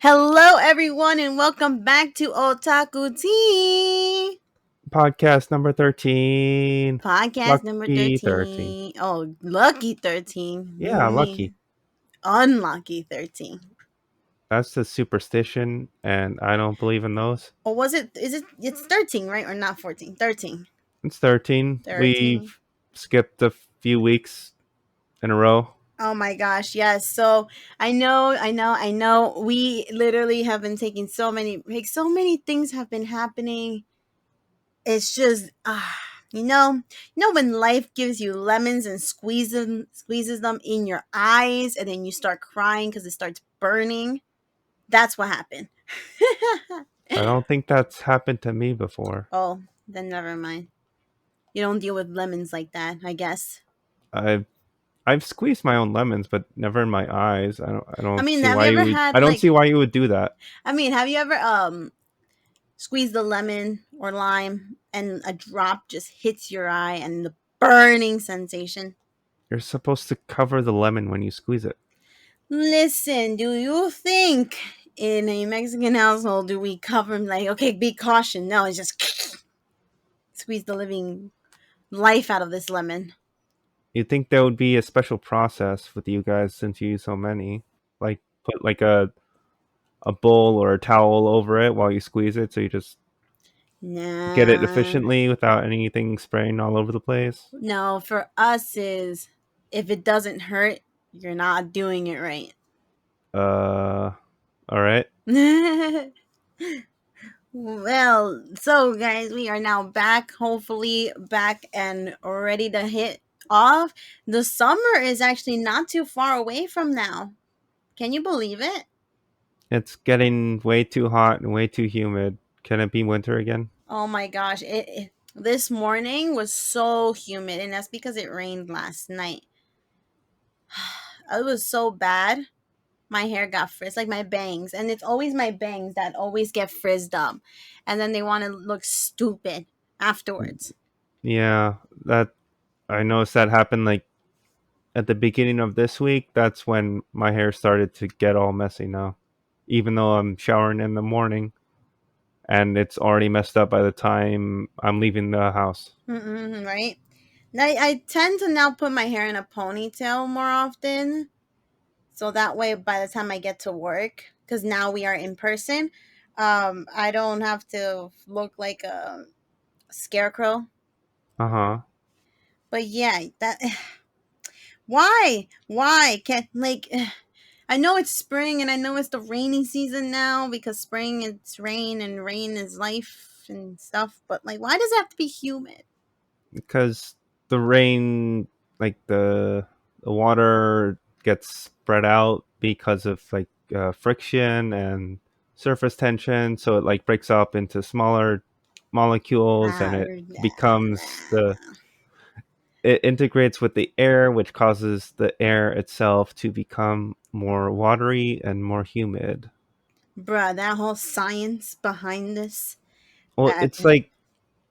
Hello, everyone, and welcome back to Otaku Tea. Podcast number 13. Podcast number Lucky 13. 13. Oh, lucky 13. Yeah, lucky. Unlucky 13. That's the superstition, and I don't believe in those. Or was it, it's 13, right? Or not 14? 13. It's 13. 13. We've skipped a few weeks in a row. Oh my gosh, yes. So I know. We literally have been taking so many things have been happening. It's just when life gives you lemons and squeezes them in your eyes, and then you start crying because it starts burning. That's what happened. I don't think that's happened to me before. Oh, then never mind. You don't deal with lemons like that, I guess. I've I've squeezed my own lemons, but never in my eyes. I I don't mean, see have why you you ever would I had don't see why you would do that. have you ever squeezed the lemon or lime and a drop just hits your eye and the burning sensation? You're supposed to cover the lemon when you squeeze it. Listen, do you think in a Mexican household do we cover like, okay, be caution? No, it's just squeeze the living life out of this lemon. You'd think there would be a special process with you guys since you use so many. Like put like a bowl or a towel over it while you squeeze it, so you just get it Nah. efficiently without anything spraying all over the place. No, for us is if it doesn't hurt, you're not doing it right. All right. Well, so guys, we are now back, hopefully back and ready to hit off. The summer is actually not too far away from now. Can you believe it? It's getting way too hot and way too humid. Can it be winter again? Oh my gosh, this morning was so humid, and that's because it rained last night. It was so bad. My hair got frizzed, like my bangs, and it's always my bangs that always get frizzed up, and then they want to look stupid afterwards. Yeah, that I noticed that happened like at the beginning of this week. That's when my hair started to get all messy now. Even though I'm showering in the morning and it's already messed up by the time I'm leaving the house. Right? I tend to now put my hair in a ponytail more often, so that way by the time I get to work, because now we are in person, I don't have to look like a scarecrow. Uh-huh. But yeah, that why can't like I know it's spring and I know it's the rainy season now because spring it's rain and rain is life and stuff, but like why does it have to be humid? Because the rain, like the water gets spread out because of like friction and surface tension, so it like breaks up into smaller molecules, and Ah, it becomes the it integrates with the air, which causes the air itself to become more watery and more humid. bruh, that whole science behind this. Well, That it's like,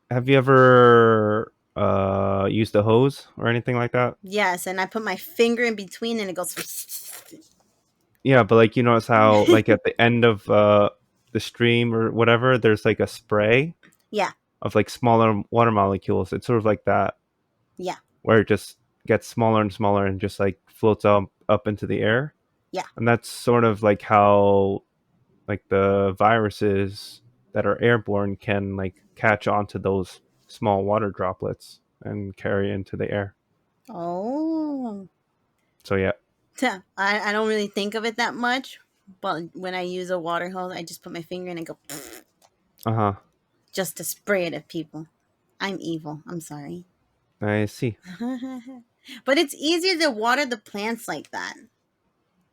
have you ever used a hose or anything like that? Yes, and I put my finger in between and it goes. Yeah, but like you notice how like at the end of the stream or whatever, there's like a spray Yeah, of like smaller water molecules. It's sort of like that, yeah, where it just gets smaller and smaller and just like floats up into the air. yeah. And that's sort of like how like the viruses that are airborne can like catch onto those small water droplets and carry into the air. Oh, So yeah. I don't really think of it that much, but when I use a water hose, I just put my finger in and go Uh-huh. just to spray it at people. I'm evil. I'm sorry. I see. But it's easier to water the plants like that.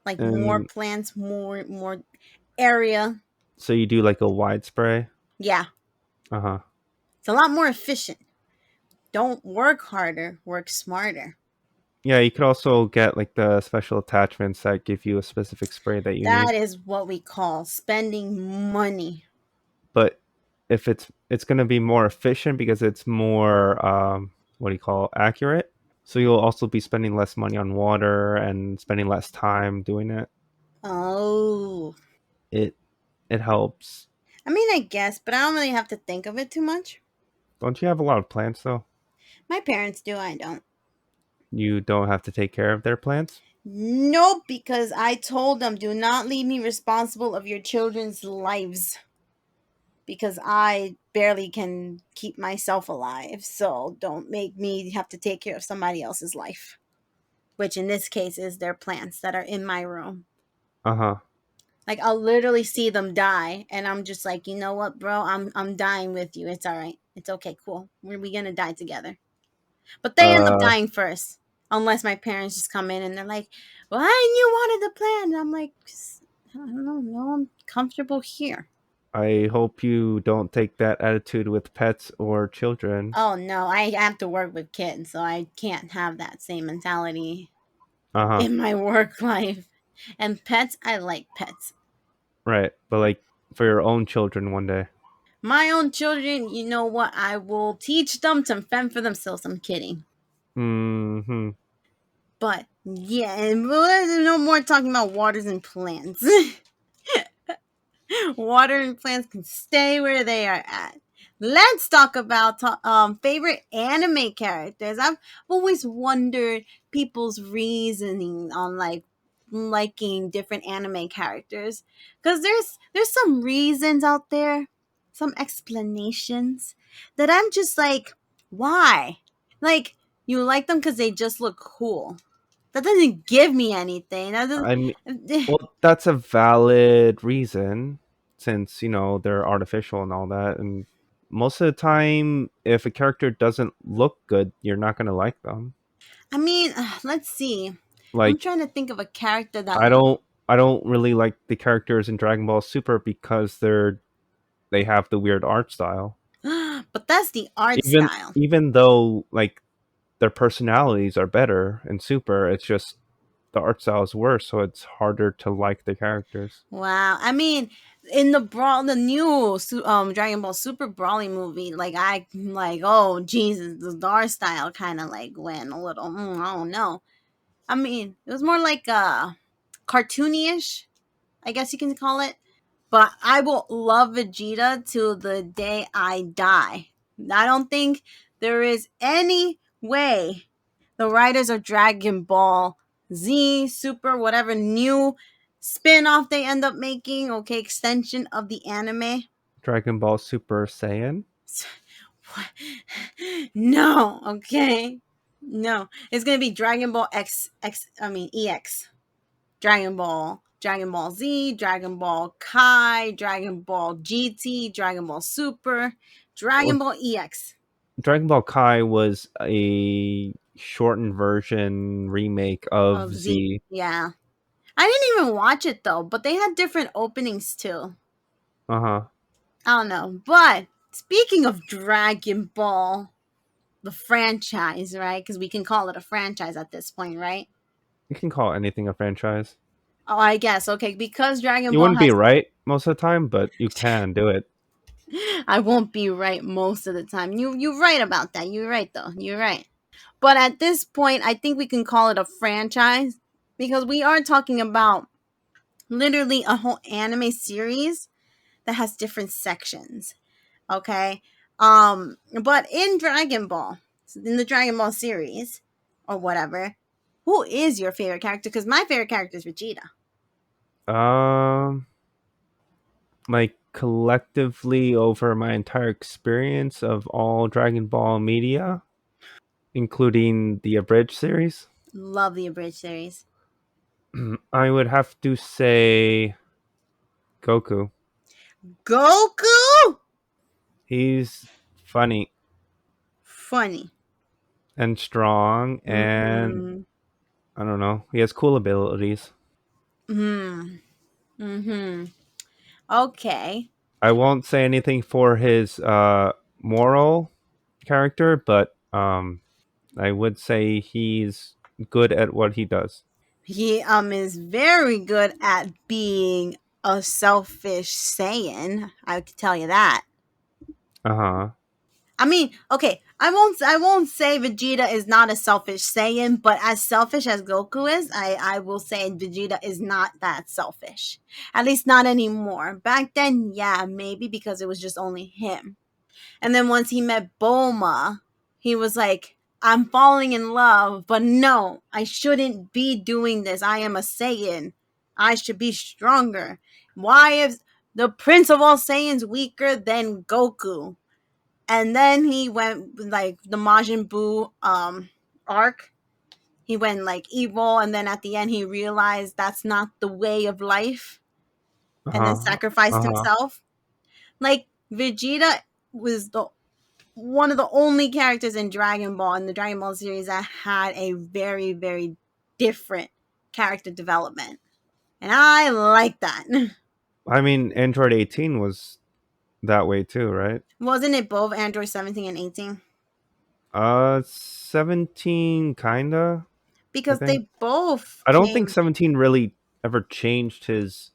Like more And plants, more area. so you do like a wide spray? Yeah, Uh-huh. it's a lot more efficient. Don't work harder, work smarter. Yeah, you could also get like the special attachments that give you a specific spray that you need. That is what we call spending money. But if it's going to be more efficient because it's more what do you call accurate. So you'll also be spending less money on water and spending less time doing it. Oh. it it helps. I mean, I guess, but I don't really have to think of it too much. Don't you have a lot of plants though? My parents do, I don't. You don't have to take care of their plants? Nope, because I told them, do not leave me responsible of your children's lives. Because I barely can keep myself alive. So don't make me have to take care of somebody else's life, which in this case is their plants that are in my room. Uh-huh. Like I'll literally see them die, and I'm just like, you know what, bro? I'm dying with you. It's all right. It's okay. Cool. We gonna die together. But they end up Uh dying first, unless my parents just come in and they're like, "Well, I you wanted the plan." And I'm like, I don't know. No, I'm comfortable here. I hope you don't take that attitude with pets or children. Oh no, I have to work with kids, so I can't have that same mentality Uh-huh. in my work life. And pets, I like pets. Right. But like for your own children one day. My own children, you know what? I will teach them to fend for themselves. I'm kidding. Mhm. But yeah, and no more talking about waters and plants. Water and plants can stay where they are at. Let's talk about favorite anime characters. I've always wondered people's reasoning on like liking different anime characters because there's some reasons out there, some explanations that I'm just like, why? Like you like them because they just look cool. That doesn't give me anything. That I mean, doesn't. well, that's a valid reason since, you know, they're artificial and all that. And most of the time, if a character doesn't look good, you're not going to like them. I mean, let's see. I'm Like, trying to think of a character that. I don't. I don't really like the characters in Dragon Ball Super because they have the weird art style. But that's the art Even style. even though like their personalities are better in Super, it's just the art style is worse, so it's harder to like the characters. Wow. I mean, in the new Dragon Ball Super Brawly movie, like I like, oh Jesus, the art style kind of like went a little. I don't know. I mean, it was more like cartoony-ish, I guess you can call it. But I will love Vegeta till the day I die. I don't think there is any way the writers of Dragon Ball Z, Super, whatever new spin off they end up making, okay, extension of the anime. Dragon Ball Super Saiyan. No, okay. No, it's gonna be Dragon Ball EX. Dragon Ball Z, Dragon Ball Kai, Dragon Ball GT, Dragon Ball Super, Dragon Well, Ball EX. Dragon Ball Kai was a shortened version remake of Of Z. Z. Yeah. I didn't even watch it though, but they had different openings too. Uh huh. I don't know. But speaking of Dragon Ball, the franchise, right? Because we can call it a franchise at this point, right? You can call anything a franchise. Oh, I guess. Okay, because Dragon You Ball wouldn't be has. right most of the time, but you can do it. I won't be right most of the time. You're right about that. You're right though. You're right. But at this point, I think we can call it a franchise because we are talking about literally a whole anime series that has different sections. Okay. But in Dragon Ball, in the Dragon Ball series or whatever, who is your favorite character? Because my favorite character is Vegeta. Um, like collectively over my entire experience of all Dragon Ball media, including the abridged series, Love the abridged series. I would have to say Goku. Goku, He's funny funny. and strong, and Mm-hmm. I don't know, he has cool abilities. Hmm. Mm-hmm. Okay. I won't say anything for his moral character, but I would say he's good at what he does. He is very good at being a selfish Saiyan. I can tell you that. Uh huh. I mean, okay, I won't say Vegeta is not a selfish Saiyan, but as selfish as Goku is, I will say Vegeta is not that selfish. At least not anymore. Back then, yeah, maybe because it was just only him. And then once he met Bulma, he was like, I'm falling in love, but no, I shouldn't be doing this. I am a Saiyan. I should be stronger. Why is the Prince of all Saiyans weaker than Goku? And then he went like the Majin Buu arc. He went like evil, and then at the end he realized that's not the way of life, Uh and then huh. sacrificed Uh huh. himself. Like Vegeta was the one of the only characters in Dragon Ball in the Dragon Ball series that had a very very different character development, and I like that. I mean, Android 18 was that way too, right? Wasn't it both Android 17 and 18? 17 kinda, I Because think. they both I don't think came. 17 really ever changed his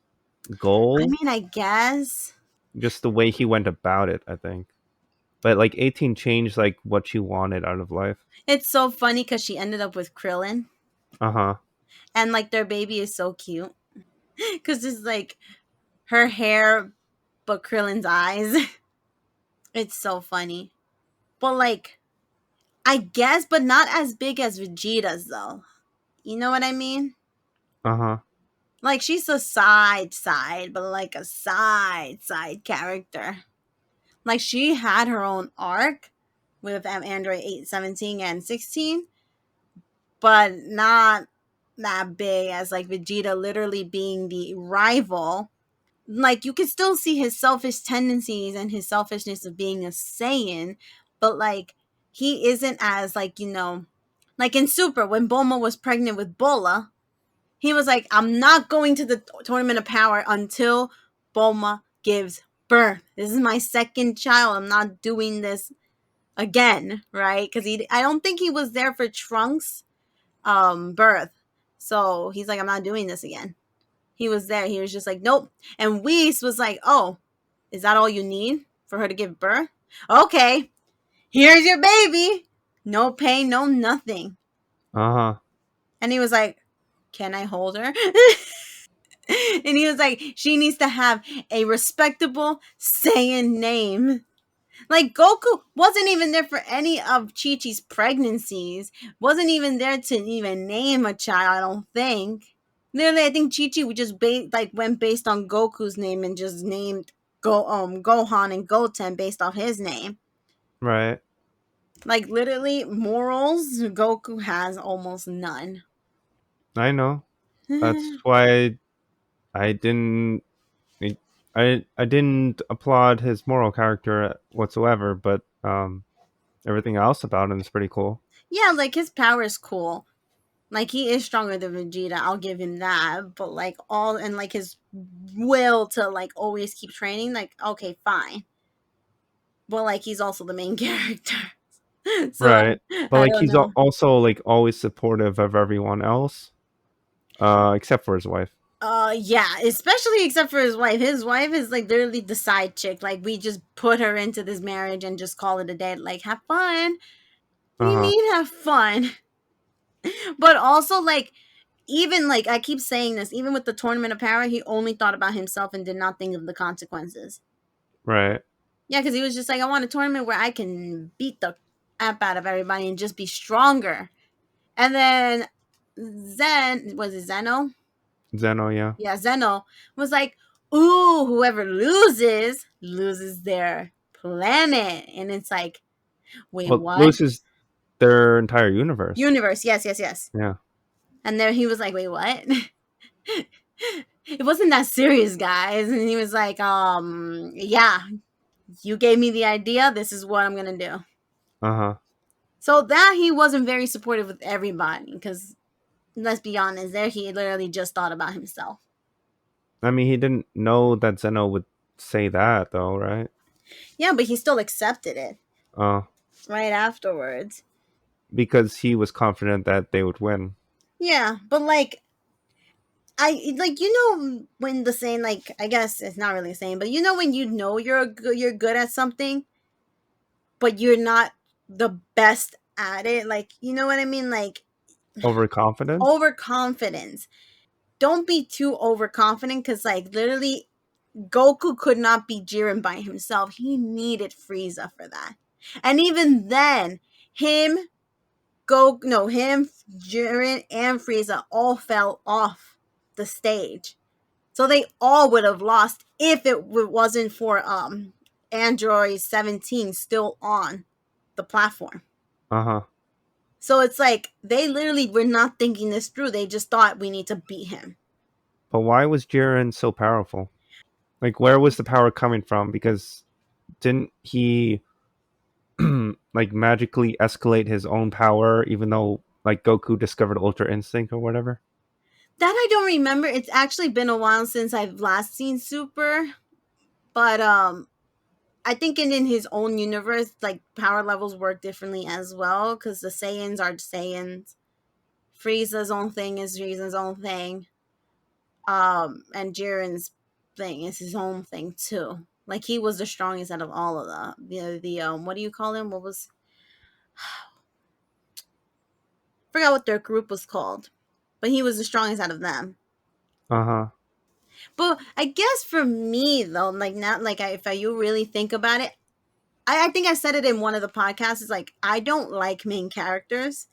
I goal, mean, I guess just the way he went about it, I think. But like 18 changed like what you wanted out of life. it's so funny because she ended up with Krillin, Uh-huh. and like their baby is so cute because it's like her hair, but Krillin's eyes. It's so funny, but like I guess, but not as big as Vegeta's though. You know what I mean? Uh-huh. Like she's a side, but like a side character. Like she had her own arc with Android 8, 17, and 16, but not that big as like Vegeta literally being the rival. Like you can still see his selfish tendencies and his selfishness of being a Saiyan, but like he isn't as like, like in Super when Bulma was pregnant with Bola, he was like, I'm not going to the tournament of power until Bulma gives birth. This is my second child. I'm not doing this again, right? Because I don't think he was there for Trunks' birth. So he's like, I'm not doing this again. He was there. He was just like, nope. And Whis was like, oh, is that all you need for her to give birth? Okay, here's your baby. No pain, no nothing. Uh-huh. And he was like, can I hold her? And he was like, she needs to have a respectable Saiyan name. Like Goku wasn't even there for any of Chi Chi's pregnancies. Wasn't even there to even name a child. I don't think. Literally, I think Chi Chi would just went based on Goku's name and just named Gohan and Goten based off his name. Right. Like literally, morals Goku has almost none. I know. That's why I didn't I didn't applaud his moral character whatsoever, but everything else about him is pretty cool. Yeah, like his power is cool. Like he is stronger than Vegeta, I'll give him that. But like all and like his will to like always keep training, like okay, fine. But like he's also the main character. So Right. But I like don't he's know. also like always supportive of everyone else, except for his wife. Yeah, especially except for his wife. His wife is like literally the side chick. Like we just put her into this marriage and just call it a day. Like have fun. What do you Uh-huh. mean have fun? But also like even like I keep saying this, even with the tournament of power, he only thought about himself and did not think of the consequences. Right. Yeah, because he was just like, I want a tournament where I can beat the app out of everybody and just be stronger. And then Zen was it Zeno? Zeno, yeah. Yeah, Zeno was like, ooh, whoever loses their planet. And it's like, wait, Well, what? loses their entire universe. Universe, yes, yes, yes. Yeah. And then he was like, wait, what? It wasn't that serious, guys. And he was like, yeah, you gave me the idea. This is what I'm gonna do. Uh-huh. So that he wasn't very supportive with everybody, because let's be honest, there he literally just thought about himself. I mean, he didn't know that Zeno would say that though, right? Yeah, but he still accepted it Uh, right afterwards. because he was confident that they would win. Yeah, but like I like when the saying, like I guess it's not really a saying, but when you're good at something but you're not the best at it. Like, you know what I mean? Like, Overconfidence? overconfidence. Don't be too overconfident because, like, literally, Goku could not be Jiren by himself. He needed Frieza for that. And even then, him, him, Jiren, and Frieza all fell off the stage. So they all would have lost if it wasn't for Android 17 still on the platform. Uh huh. So it's like they literally were not thinking this through. They just thought we need to beat him. But why was Jiren so powerful? Like, where was the power coming from? Because didn't he like magically escalate his own power, even though like Goku discovered Ultra Instinct or whatever? That I don't remember. It's actually been a while since I've last seen Super, but I think in his own universe, like power levels work differently as well because the Saiyans are Saiyans. Frieza's own thing is Frieza's own thing. And Jiren's thing is his own thing too. Like he was the strongest out of all of the what do you call him? What was forgot what their group was called, but he was the strongest out of them. Uh huh. But I guess for me though, like not like you really think about it, I think I said it in one of the podcasts. Is like I don't like main characters.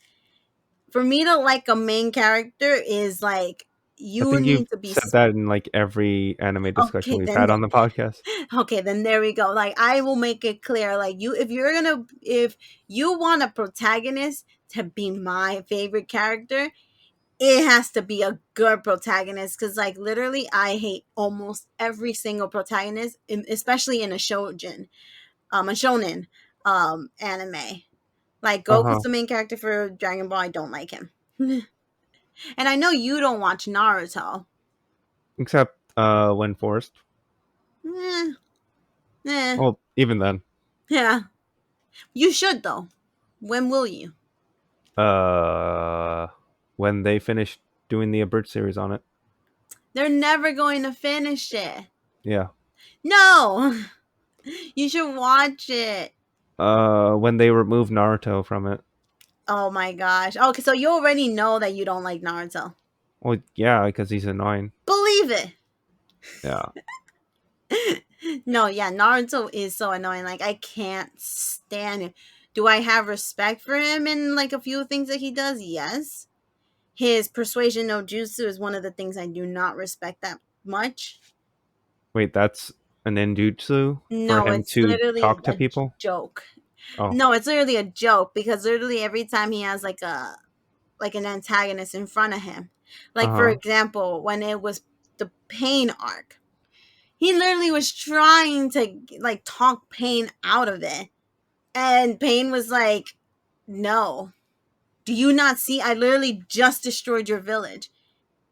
For me to like a main character is like I you think you've need to be said that in like every anime discussion okay. we've Then had on the podcast. okay, then there we go. Like I will make it clear. Like if you want a protagonist to be my favorite character, it has to be a good protagonist because like literally I hate almost every single protagonist, especially in a shonen anime. Like Uh huh. Goku's the main character for Dragon Ball. I don't like him. And I know you don't watch Naruto. Except when forced. Eh, eh, Well, even then. yeah. You should though. When will you? Uh, when they finish doing the Abridged series on it. They're never going to finish it. Yeah. No, you should watch it. When they remove Naruto from it. Oh my gosh. Okay, so you already know that you don't like Naruto. Well, yeah, because he's annoying. Believe it. Yeah. No, yeah, Naruto is so annoying. Like I can't stand him. Do I have respect for him in like a few things that he does? Yes. His persuasion no jutsu is one of the things I do not respect that much. Wait, that's an ninjutsu for No, him it's to literally talk to a people? joke. Oh. No, it's literally a joke because literally every time he has like an antagonist in front of him. Uh Like for huh. example, when it was the Pain arc, he literally was trying to like talk Pain out of it, and Pain was like, "No, do you not see? I literally just destroyed your village.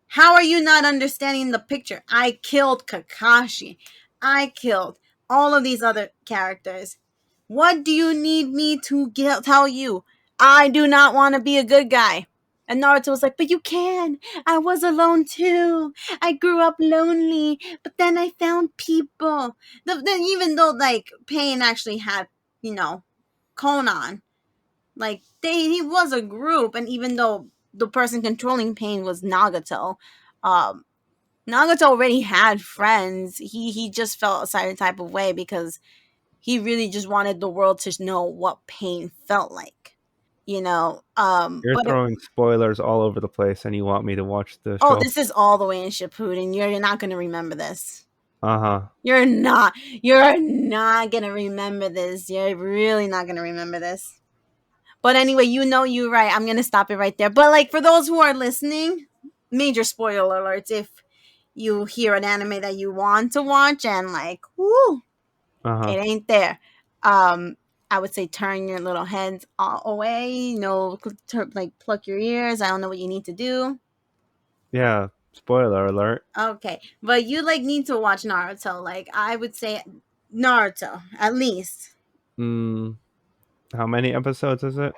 How are you not understanding the picture? I killed Kakashi. I killed all of these other characters. What do you need me to tell you? I do not want to be a good guy." And Naruto was like, "But you can. I was alone too. I grew up lonely, but then I found people." Even though like Pain actually had, you know, Conan, like he was a group, and even though the person controlling Pain was Nagato, um, Nagato already had friends. He just felt a certain type of way because he really just wanted the world to know what Pain felt like. You're But throwing spoilers all over the place and you want me to watch the oh, show. this is all the way in Shippuden. You're not gonna remember this. Uh huh. You're not. You're not gonna remember this. You're really not gonna remember this. But anyway, you're right. I'm gonna stop it right there. But like for those who are listening, major spoiler alerts if you hear an anime that you want to watch and like, whoo, Uh huh. it ain't there. Um, I would say turn your little heads away. Like pluck your ears. I don't know what you need to do. Yeah. Spoiler alert. Okay, but you like need to watch Naruto. Like I would say, Naruto at least. Mm, how many episodes is it?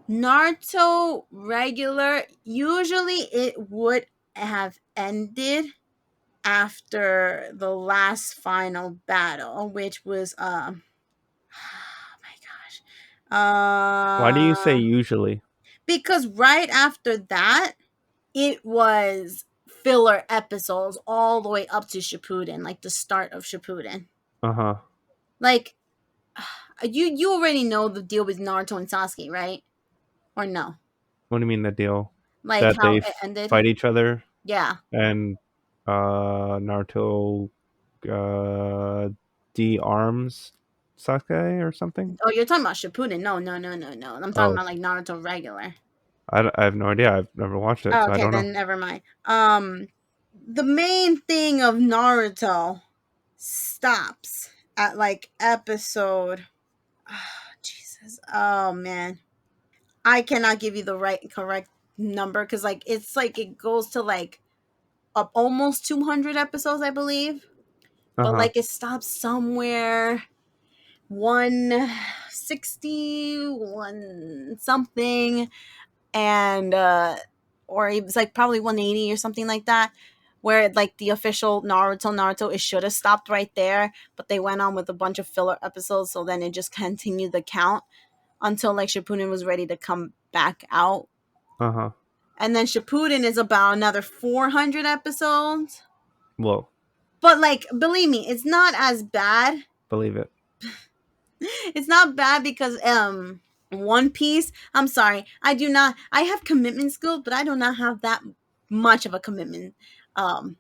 Naruto regular. Usually, it would have ended after the last final battle, which was Why do you say Uh, usually? because right after that, it was filler episodes all the way up to Shippuden, like the start of Shippuden. Uh huh. Like you already know the deal with Naruto and Sasuke, right? Or no? What do you mean the deal? Like That how they it ended? fight each other Yeah. and Naruto uh de-arms Sasuke or something? Oh, you're talking about Shippuden? No, no, no, no, no. I'm talking Oh, about like Naruto regular. I have no idea. I've never watched it, Oh, so I okay, don't know. then never mind. The main thing of Naruto stops at like episode. Jesus. Oh man, I cannot give you the correct number because like it goes to like up almost 200 episodes, I believe. Uh But huh. like it stops somewhere 160, one something, and or it was like probably 180 or something like that, where like the official Naruto it should have stopped right there, but they went on with a bunch of filler episodes, so then it just continued the count until like Shippuden was ready to come back out. Uh huh. And then Shippuden is about another 400 episodes. Whoa, But like believe me, it's not as bad. believe it. It's not bad because One Piece, I'm sorry, I have commitment skills, but I do not have that much of a commitment um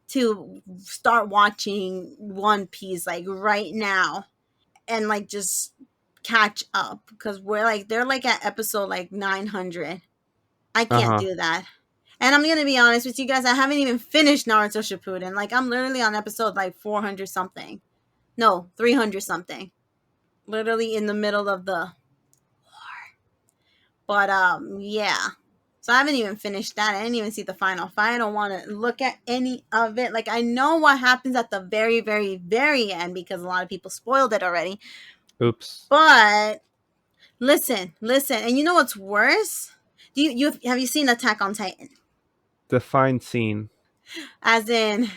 to start watching One Piece like right now and like just catch up because we're like they're like at episode like 900. I Uh can't huh. do that. And I'm gonna be honest with you guys, I haven't even finished Naruto Shippuden. Like I'm literally on episode like 400 something. No, 300 something. Literally in the middle of the. But yeah. So I haven't even finished that. I didn't even see the final fight. I don't want to look at any of it. Like I know what happens at the very, very, very end because a lot of people spoiled it already. Oops. But listen, and you know what's worse? Do you have you seen Attack on Titan? Define scene. As in,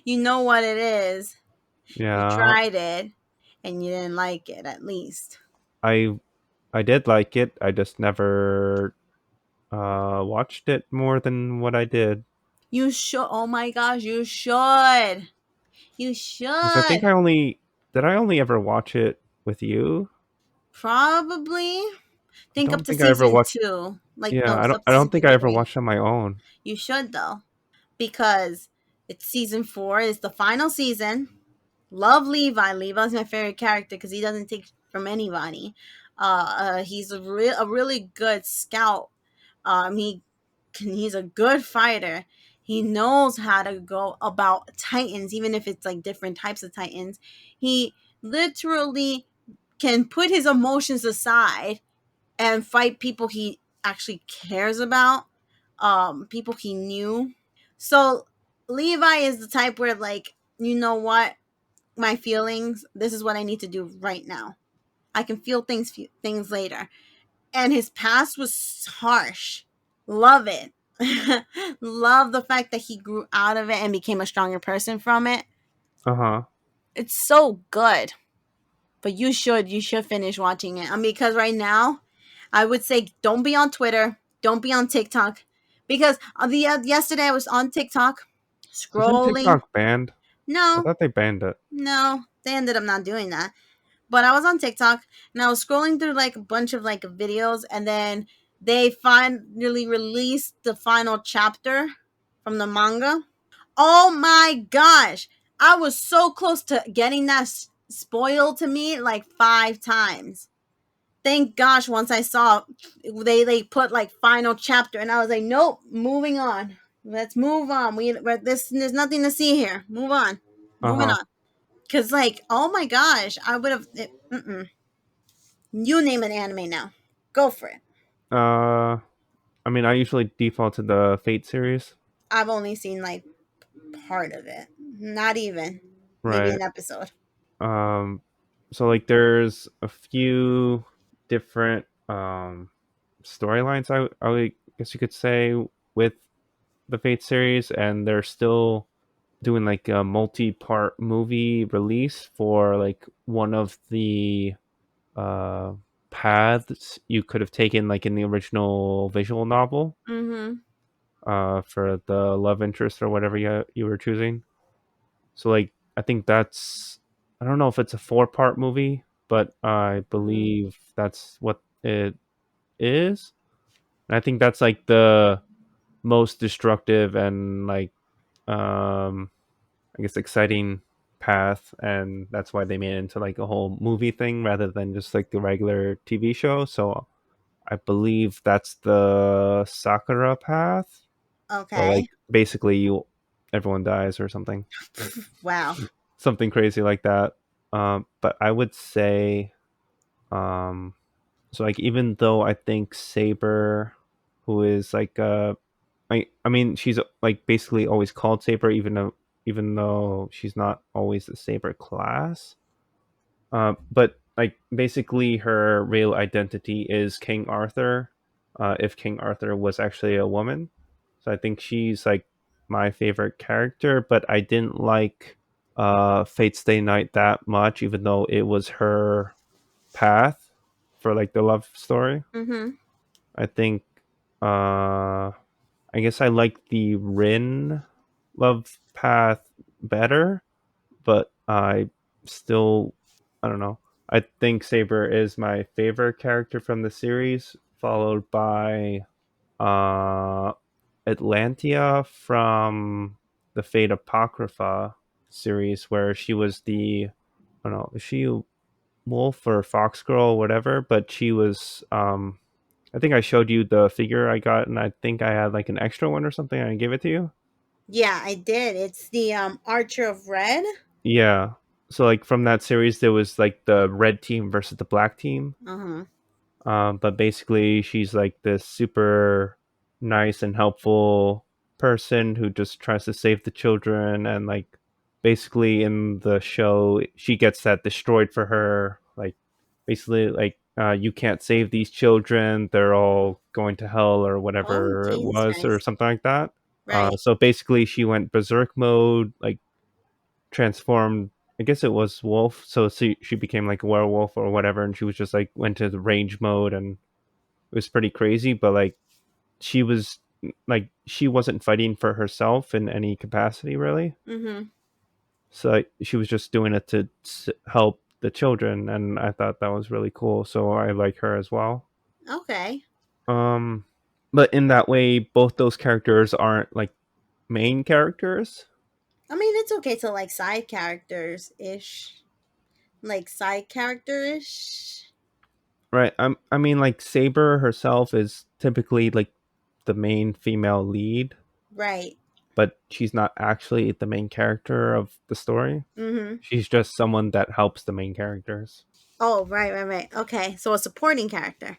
you know what it is. You Yeah, tried it, and you didn't like it. At least I I did like it. I just never watched it more than what I did. you should. Oh my gosh, you should. You 'Cause I think should. I only ever watch it with you. Probably I think up don't to think I ever season watched. two. Like Yeah, no, it's up I to don't think season I ever three. watched on my own. You should though, because it's season four. It's the final season. Love Levi. Levi's my favorite character because he doesn't take from anybody. He's a really good scout. He's a good fighter. He knows how to go about titans, even if it's like different types of titans. He literally can put his emotions aside and fight people he actually cares about, people he knew. So Levi is the type where like, you know what, my feelings, this is what I need to do right now. I can feel things later. And his past was harsh. Love it. Love the fact that he grew out of it and became a stronger person from it. Uh huh. It's so good. But you should finish watching it. I mean, because right now, I would say don't be on Twitter, don't be on TikTok, because the yesterday I was on TikTok Isn't scrolling. TikTok banned? I No, thought they banned it. no, they ended up not doing that. But I was on TikTok and I was scrolling through like a bunch of like videos, and then they finally released the final chapter from the manga. Oh my gosh. I was so close to getting that spoiled to me like 5 times. Thank gosh once I saw they put like final chapter and I was like, nope, moving on. Let's move on. There's nothing to see here. Move on. Uh Moving huh. on. Cause like, oh my gosh, I would have. You name an anime now. Go for it. I mean, I usually default to the Fate series. I've only seen like part of it. Not even. Maybe Right. an episode. Um, so like there's a few different storylines I guess you could say with the Fate series, and they're still doing like a multi-part movie release for like one of the uh paths you could have taken, like in the original visual novel, Mm-hmm. for the love interest or whatever you were choosing. So like I think that's, I don't know if it's a 4-part movie, but I Mm. believe that's what it is. And I think that's like the most destructive and like um I guess exciting path, and that's why they made it into like a whole movie thing rather than just like the regular TV show. So I believe that's the Sakura path, where Okay. like basically you everyone dies or something, Wow. something crazy like that. But I would say, um, so like even though I think Saber, who is like I mean she's like basically always called Saber, even though she's not always the Saber class. But like basically her real identity is King Arthur. If King Arthur was actually a woman, so I think she's like my favorite character. But I didn't like Fate Stay Night that much, even though it was her path for like the love story. Mm-hmm. I think I guess I like the Rin love path better, but still, I don't know. I think Saber is my favorite character from the series, followed by uh, Atlantia from the Fate Apocrypha series, where she was the, I don't know, is she a wolf or fox girl or whatever? But she was, I think I showed you the figure I got, and I think I had like an extra one or something. I gave it to you. Yeah, I did. It's the Archer of Red. Yeah. So like from that series, there was like the red team versus the black team. Uh-huh. But basically, she's like this super nice and helpful person who just tries to save the children. And like basically in the show, she gets that destroyed for her. Like basically, like you can't save these children; they're all going to hell or Oh, whatever it Jesus was, or Christ. something like that. Right. So basically, she went berserk mode, like transformed. I guess it was wolf, so she became like a werewolf or whatever, and she was just like went to the rage mode, and it was pretty crazy. But like she was like she wasn't fighting for herself in any capacity really, Mm-hmm. so like, she was just doing it to help the children, and I thought that was really cool. So I like her as well. Okay. Um, but in that way, both those characters aren't like main characters. I mean, it's okay to like side characters ish. Like side character ish. Right. I mean, like Saber herself is typically like the main female lead, Right. but she's not actually the main character of the story. Mm-hmm. She's just someone that helps the main characters. Oh, right, right, right. Okay. So a supporting character.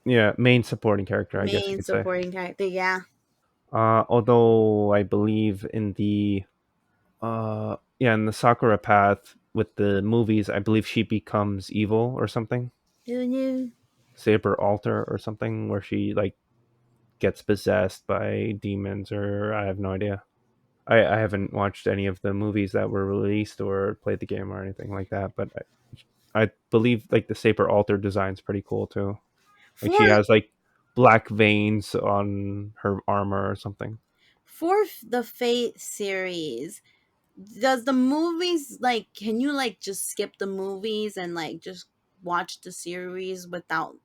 Yeah, main supporting character, I guess you Main could say. supporting character, yeah. Although I believe in the yeah, in the Sakura path with the movies, I believe she becomes evil or something. Who knew? Saber alter or something, where she like gets possessed by demons, or I have no idea. I haven't watched any of the movies that were released or played the game or anything like that, but I believe like the Saber altar design's pretty cool too. Like she For has like black veins on her armor or something. the Fate series, does the movies like can you like just skip the movies and like just watch the series without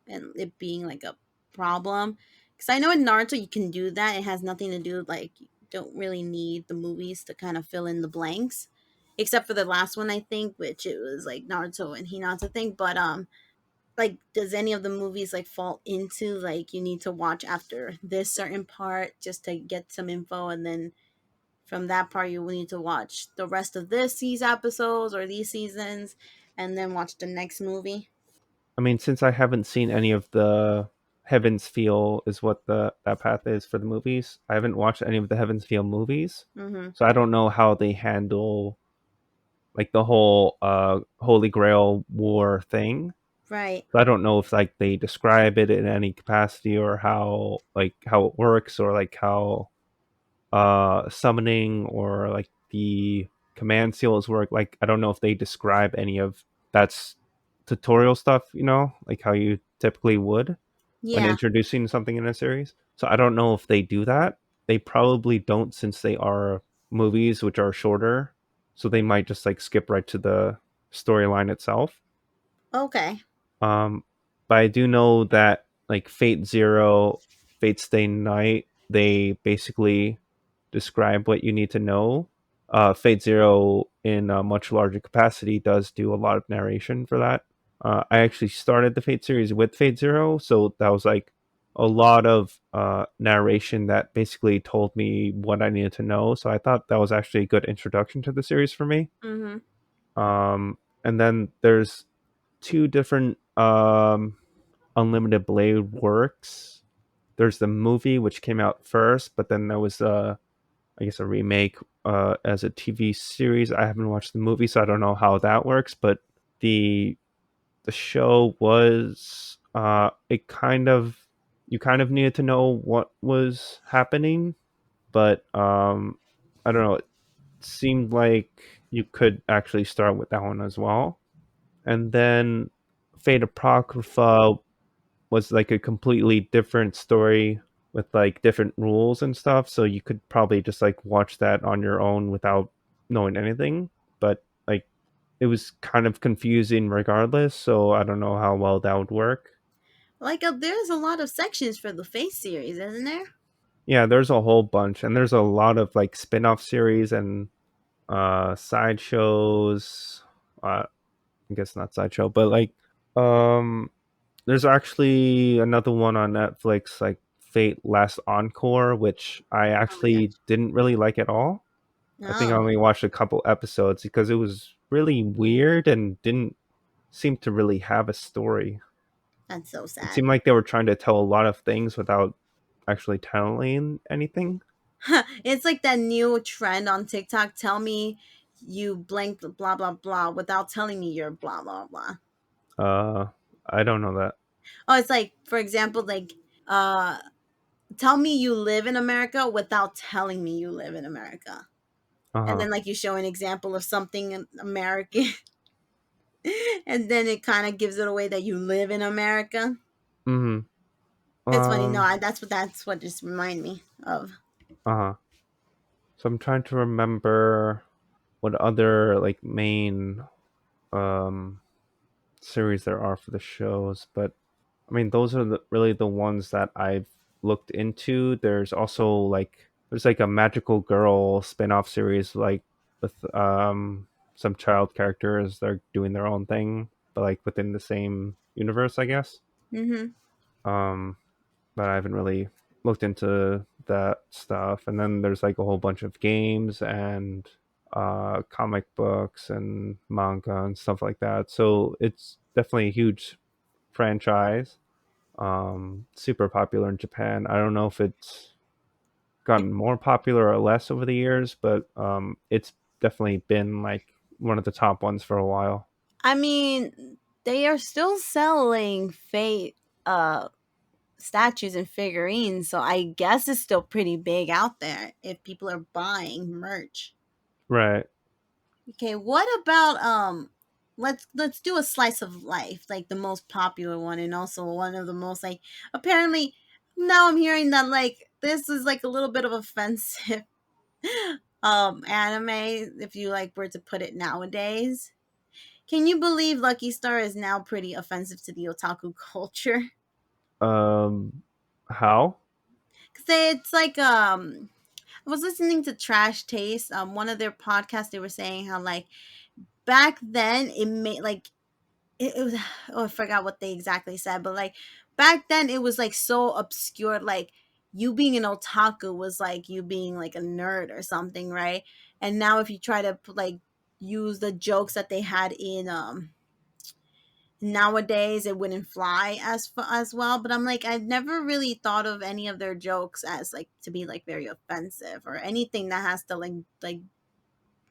and it being like a problem? Because I know in Naruto you can do that. It has nothing to do like you don't really need the movies to kind of fill in the blanks, except for the last one I think, which it was like Naruto and Hinata thing. But like does any of the movies like fall into like you need to watch after this certain part just to get some info and then from that part you will need to watch the rest of these episodes or these seasons and then watch the next movie? I mean, since I haven't seen any of the Heaven's Feel is what the that path is for the movies. I haven't watched any of the Heaven's Feel movies, Mm-hmm. so I don't know how they handle like the whole Holy Grail war thing. Right. So I don't know if like they describe it in any capacity, or how it works, or like how summoning or like the command seals work. Like I don't know if they describe any of that's tutorial stuff, like how you typically would when Yeah. introducing something in a series. So I don't know if they do that. They probably don't, since they are movies which are shorter. So they might just like skip right to the storyline itself. Okay. Um, but I do know that like Fate Zero, Fate Stay Night, they basically describe what you need to know. Fate Zero, in a much larger capacity, does do a lot of narration for that. I actually started the Fate series with Fate Zero, so that was like a lot of narration that basically told me what I needed to know. So I thought that was actually a good introduction to the series for me. Mm-hmm. And then there's two different Unlimited Blade works. There's the movie which came out first, but then there was I guess a remake as a TV series. I haven't watched the movie, so I don't know how that works. But the the show was it kind of you kind of needed to know what was happening, but I don't know. It seemed like you could actually start with that one as well, and then Fate Apocrypha was like a completely different story with like different rules and stuff. So you could probably just like watch that on your own without knowing anything. But like it was kind of confusing regardless. So I don't know how well that would work. Like, there's a lot of sections for the Face series, isn't there? Yeah, there's a whole bunch, and there's a lot of like spin-off series and side shows. I guess not sideshow, but like um there's actually another one on Netflix, like Fate Last Encore, which I Oh my actually gosh. didn't really like at all. I think I No, only watched a couple episodes because it was really weird and didn't seem to really have a story. that's so It sad. seemed like they were trying to tell a lot of things without actually telling anything. It's like that new trend on TikTok. Tell me you blank blah blah blah without telling me you're blah blah blah. Uh, I don't know that. Oh, it's like, for example, like uh tell me you live in America without telling me you live in America. Uh And huh. then like you show an example of something in American and then it kind of gives it away that you live in America. Mm hmm. It's funny. No, that's what just remind me of. Uh huh. So I'm trying to remember what other like main um series there are for the shows, but I mean those are really the ones that I've looked into. There's like a magical girl spin-off series like with some child characters. They're doing their own thing, but like within the same universe, I guess. Mm-hmm. Um but I haven't really looked into that stuff. And then there's like a whole bunch of games and comic books and manga and stuff like that. So it's definitely a huge franchise. Super popular in Japan. I don't know if it's gotten more popular or less over the years, but it's definitely been like one of the top ones for a while. I mean, they are still selling Fate uh statues and figurines, so I guess it's still pretty big out there if people are buying merch. Right. Okay, what about let's do a slice of life, like the most popular one and also one of the most like apparently now I'm hearing that like this is like a little bit of offensive anime if you like were to put it nowadays. Can you believe Lucky Star is now pretty offensive to the otaku culture? Um, how? Cause it's like I was listening to Trash Taste, one of their podcasts. They were saying how like back then it made like it was oh I forgot what they exactly said, but like back then it was like so obscure, like you being an otaku was like you being like a nerd or something, right? And now if you try to like use the jokes that they had in nowadays it wouldn't fly as well, but I'm like I've never really thought of any of their jokes as like to be like very offensive or anything that has to like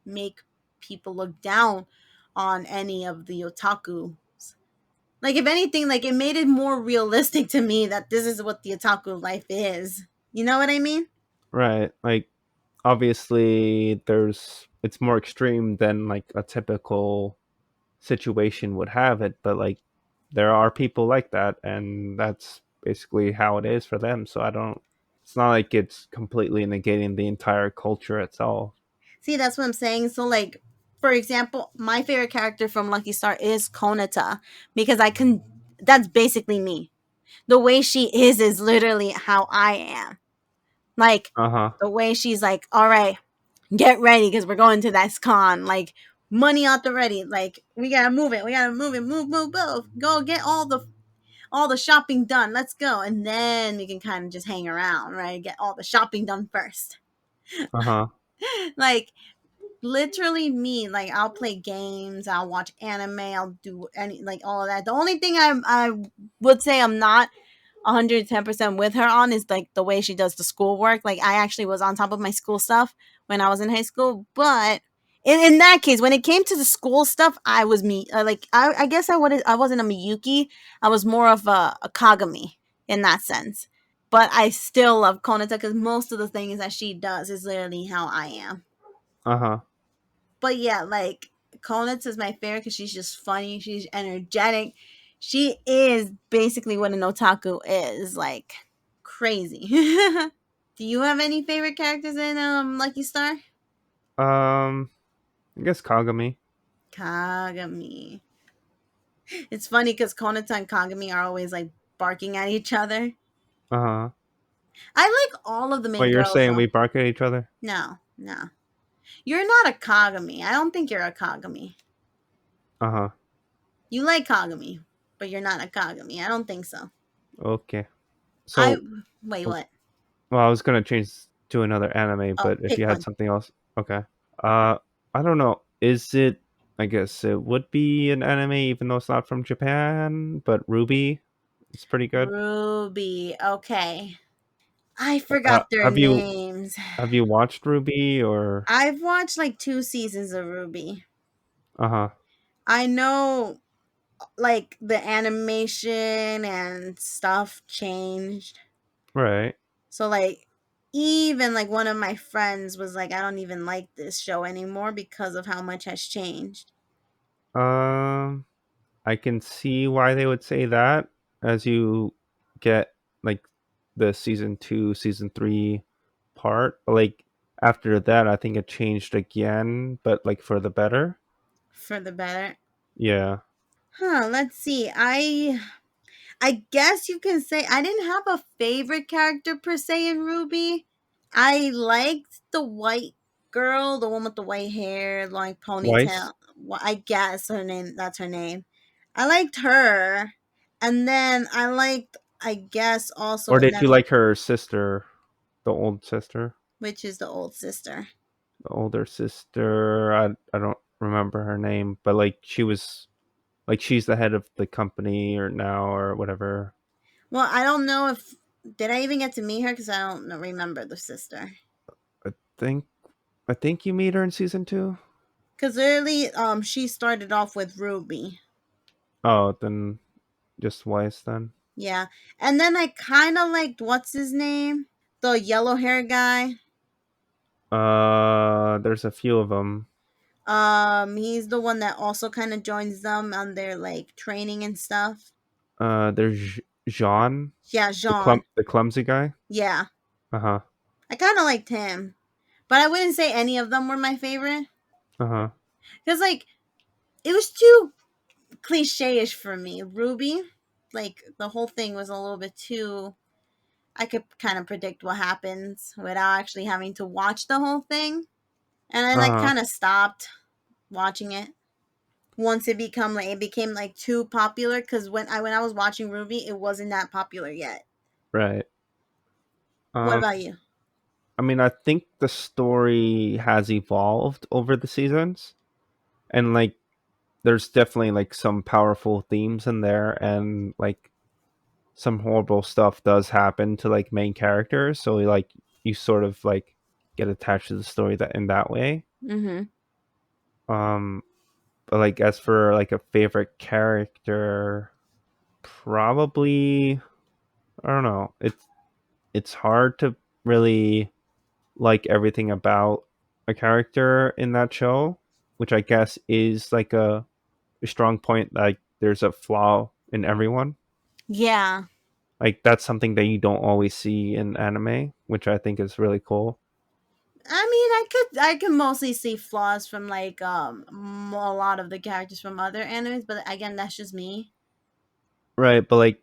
make people look down on any of the otaku. Like if anything, like it made it more realistic to me that this is what the otaku life is. You know what I mean? Right. Like obviously it's more extreme than like a typical situation would have it, but like there are people like that, and that's basically how it is for them. So I don't. It's not like it's completely negating the entire culture itself. See, that's what I'm saying. So, like, for example, my favorite character from Lucky Star is Konata because I can. That's basically me. The way she is literally how I am. Like Uh huh. the way she's like, all right, get ready because we're going to this con. Like money out the ready. Like we gotta move it. We gotta move it. Move, move, move. Go get all the shopping done. Let's go, and then we can kind of just hang around, right? Get all the shopping done first. Uh huh. Like literally me. Like I'll play games. I'll watch anime. I'll do any like all of that. The only thing I would say I'm not 110% with her on is like the way she does the schoolwork. Like I actually was on top of my school stuff when I was in high school, but in that case, when it came to the school stuff, I was me. Like I guess I wasn't a Miyuki. I was more of a Kagami in that sense. But I still love Konata because most of the things that she does is literally how I am. Uh huh. But yeah, like Konitz is my favorite because she's just funny. She's energetic. She is basically what an otaku is, like crazy. Do you have any favorite characters in Lucky Star? Um, I guess Kagami. Kagami. It's funny because Konitz and Kagami are always like barking at each other. Uh huh. I like all of the Well, main you're girls saying though. we bark at each other? No, no. You're not a Kagami. I don't think you're a Kagami. Uh huh. You like Kagami, but you're not a Kagami. I don't think so. Okay. I So, wait, well, what? I was gonna change to another anime, Oh, but if pick you had one. something else, okay. I don't know. Is it? I guess it would be an anime, even though it's not from Japan. But Ruby, it's pretty good. Ruby. Okay. I forgot their Have you names. watched Ruby or? I've watched like two seasons of Ruby. Uh huh. I know like the animation and stuff changed. Right. So like even like one of my friends was like I don't even like this show anymore because of how much has changed. Um, I can see why they would say that as you get like the season 2, season 3 part. Like after that, I think it changed again, but like for the better. For the better. Yeah. Huh, let's see. I guess you can say I didn't have a favorite character per se in Ruby. I liked the white girl, the one with the white hair, like Weiss? ponytail. Well, I guess her name. That's her name. I liked her, and then I liked, I guess, also Or did you another, like her sister, the old sister? which is the old sister. The older sister. I don't remember her name, but like she was like she's the head of the company or now or whatever. Well, I don't know if did I even get to meet her because I don't remember the sister. I think I think you meet her in season 2. Because early, she started off with Ruby. Oh, then just Weiss then. Yeah. And then I kind of liked what's his name? The yellow hair guy. There's a few of them. He's the one that also kind of joins them on their like training and stuff. There's Jean, Yeah, Jean. the clumsy guy. Yeah. Uh huh. I kind of liked him. But I wouldn't say any of them were my favorite Uh huh. cuz like it was too cliche-ish for me. Ruby, like the whole thing was a little bit too I could kind of predict what happens without actually having to watch the whole thing. And I Uh like huh. kind of stopped watching it once it became like too popular because when I was watching Ruby, it wasn't that popular yet. Right. What Um. about you? I mean, I think the story has evolved over the seasons, and like, there's definitely like some powerful themes in there, and like some horrible stuff does happen to like main characters. So like, you sort of like get attached to the story that in that way. Mm-hmm. Um. But like, as for like a favorite character, probably I don't know. It's hard to really like everything about a character in that show, which I guess is like a strong point, like there's a flaw in everyone. Yeah. Like that's something that you don't always see in anime, which I think is really cool. I mean, I could mostly see flaws from like a lot of the characters from other animes, but again, that's just me. Right, but like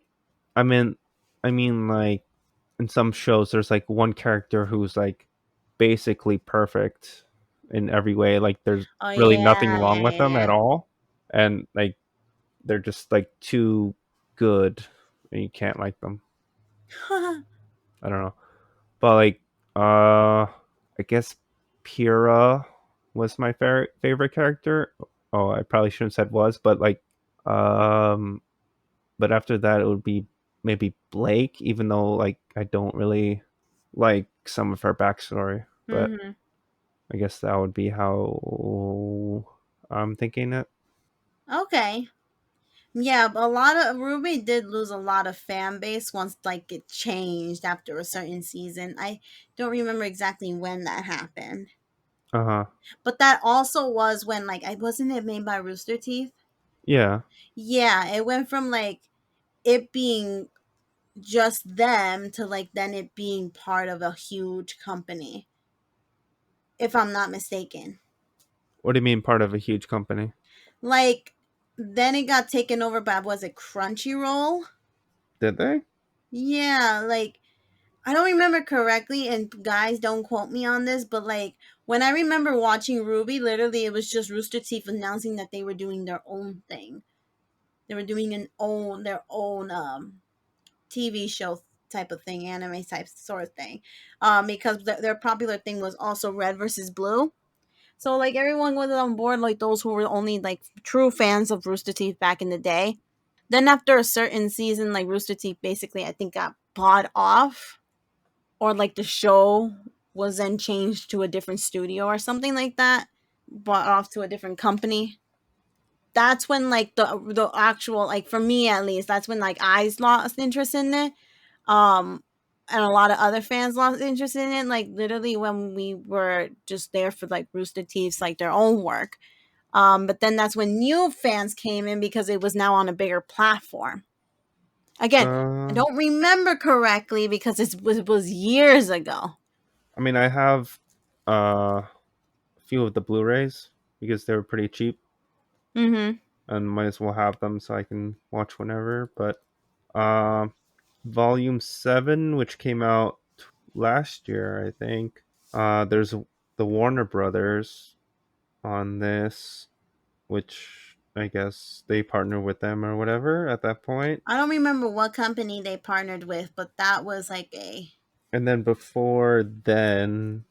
I mean like in some shows there's like one character who's like basically perfect in every way. Like there's Oh really nothing yeah, wrong yeah, with them at yeah, all. And like they're just like too good and you can't like them. yeah. I don't know. But like I guess Pyrrha was my favorite character. Oh, I probably shouldn't have said was, but like um but after that it would be maybe Blake, even though like I don't really like some of her backstory. But hmm I guess that would be how I'm thinking it. Okay. Yeah, a lot of Ruby did lose a lot of fan base once like it changed after a certain season. I don't remember exactly when that happened. Uh huh. But that also was when like I wasn't it made by Rooster Teeth? Yeah. Yeah, it went from like it being just them to like then it being part of a huge company, if I'm not mistaken. What do you mean part of a huge company? Like then it got taken over by was it Crunchyroll? Did they? Yeah, like I don't remember correctly, and guys, don't quote me on this, but like when I remember watching Ruby, literally it was just Rooster Teeth announcing that they were doing their own thing. They were doing their own TV show type of thing, anime type sort of thing, because their popular thing was also Red versus Blue. So like everyone was on board, like those who were only like true fans of Rooster Teeth back in the day. Then after a certain season, like Rooster Teeth basically I think got bought off, or like the show was then changed to a different studio or something like that, bought off to a different company. That's when like the actual like for me at least, that's when like I lost interest in it. Um and a lot of other fans lost interest in it, like literally when we were just there for like Rooster Teeth's like their own work. But then that's when new fans came in because it was now on a bigger platform. Again, I Uh, don't remember correctly because it was years ago. I mean, I have a few of the Blu-rays because they were pretty cheap, Mm-hmm. and might as well have them so I can watch whenever. But um, Volume 7, which came out last year, I think. There's the Warner Brothers on this, which I guess they partner with them or whatever at that point. I don't remember what company they partnered with, but that was like a And then before then,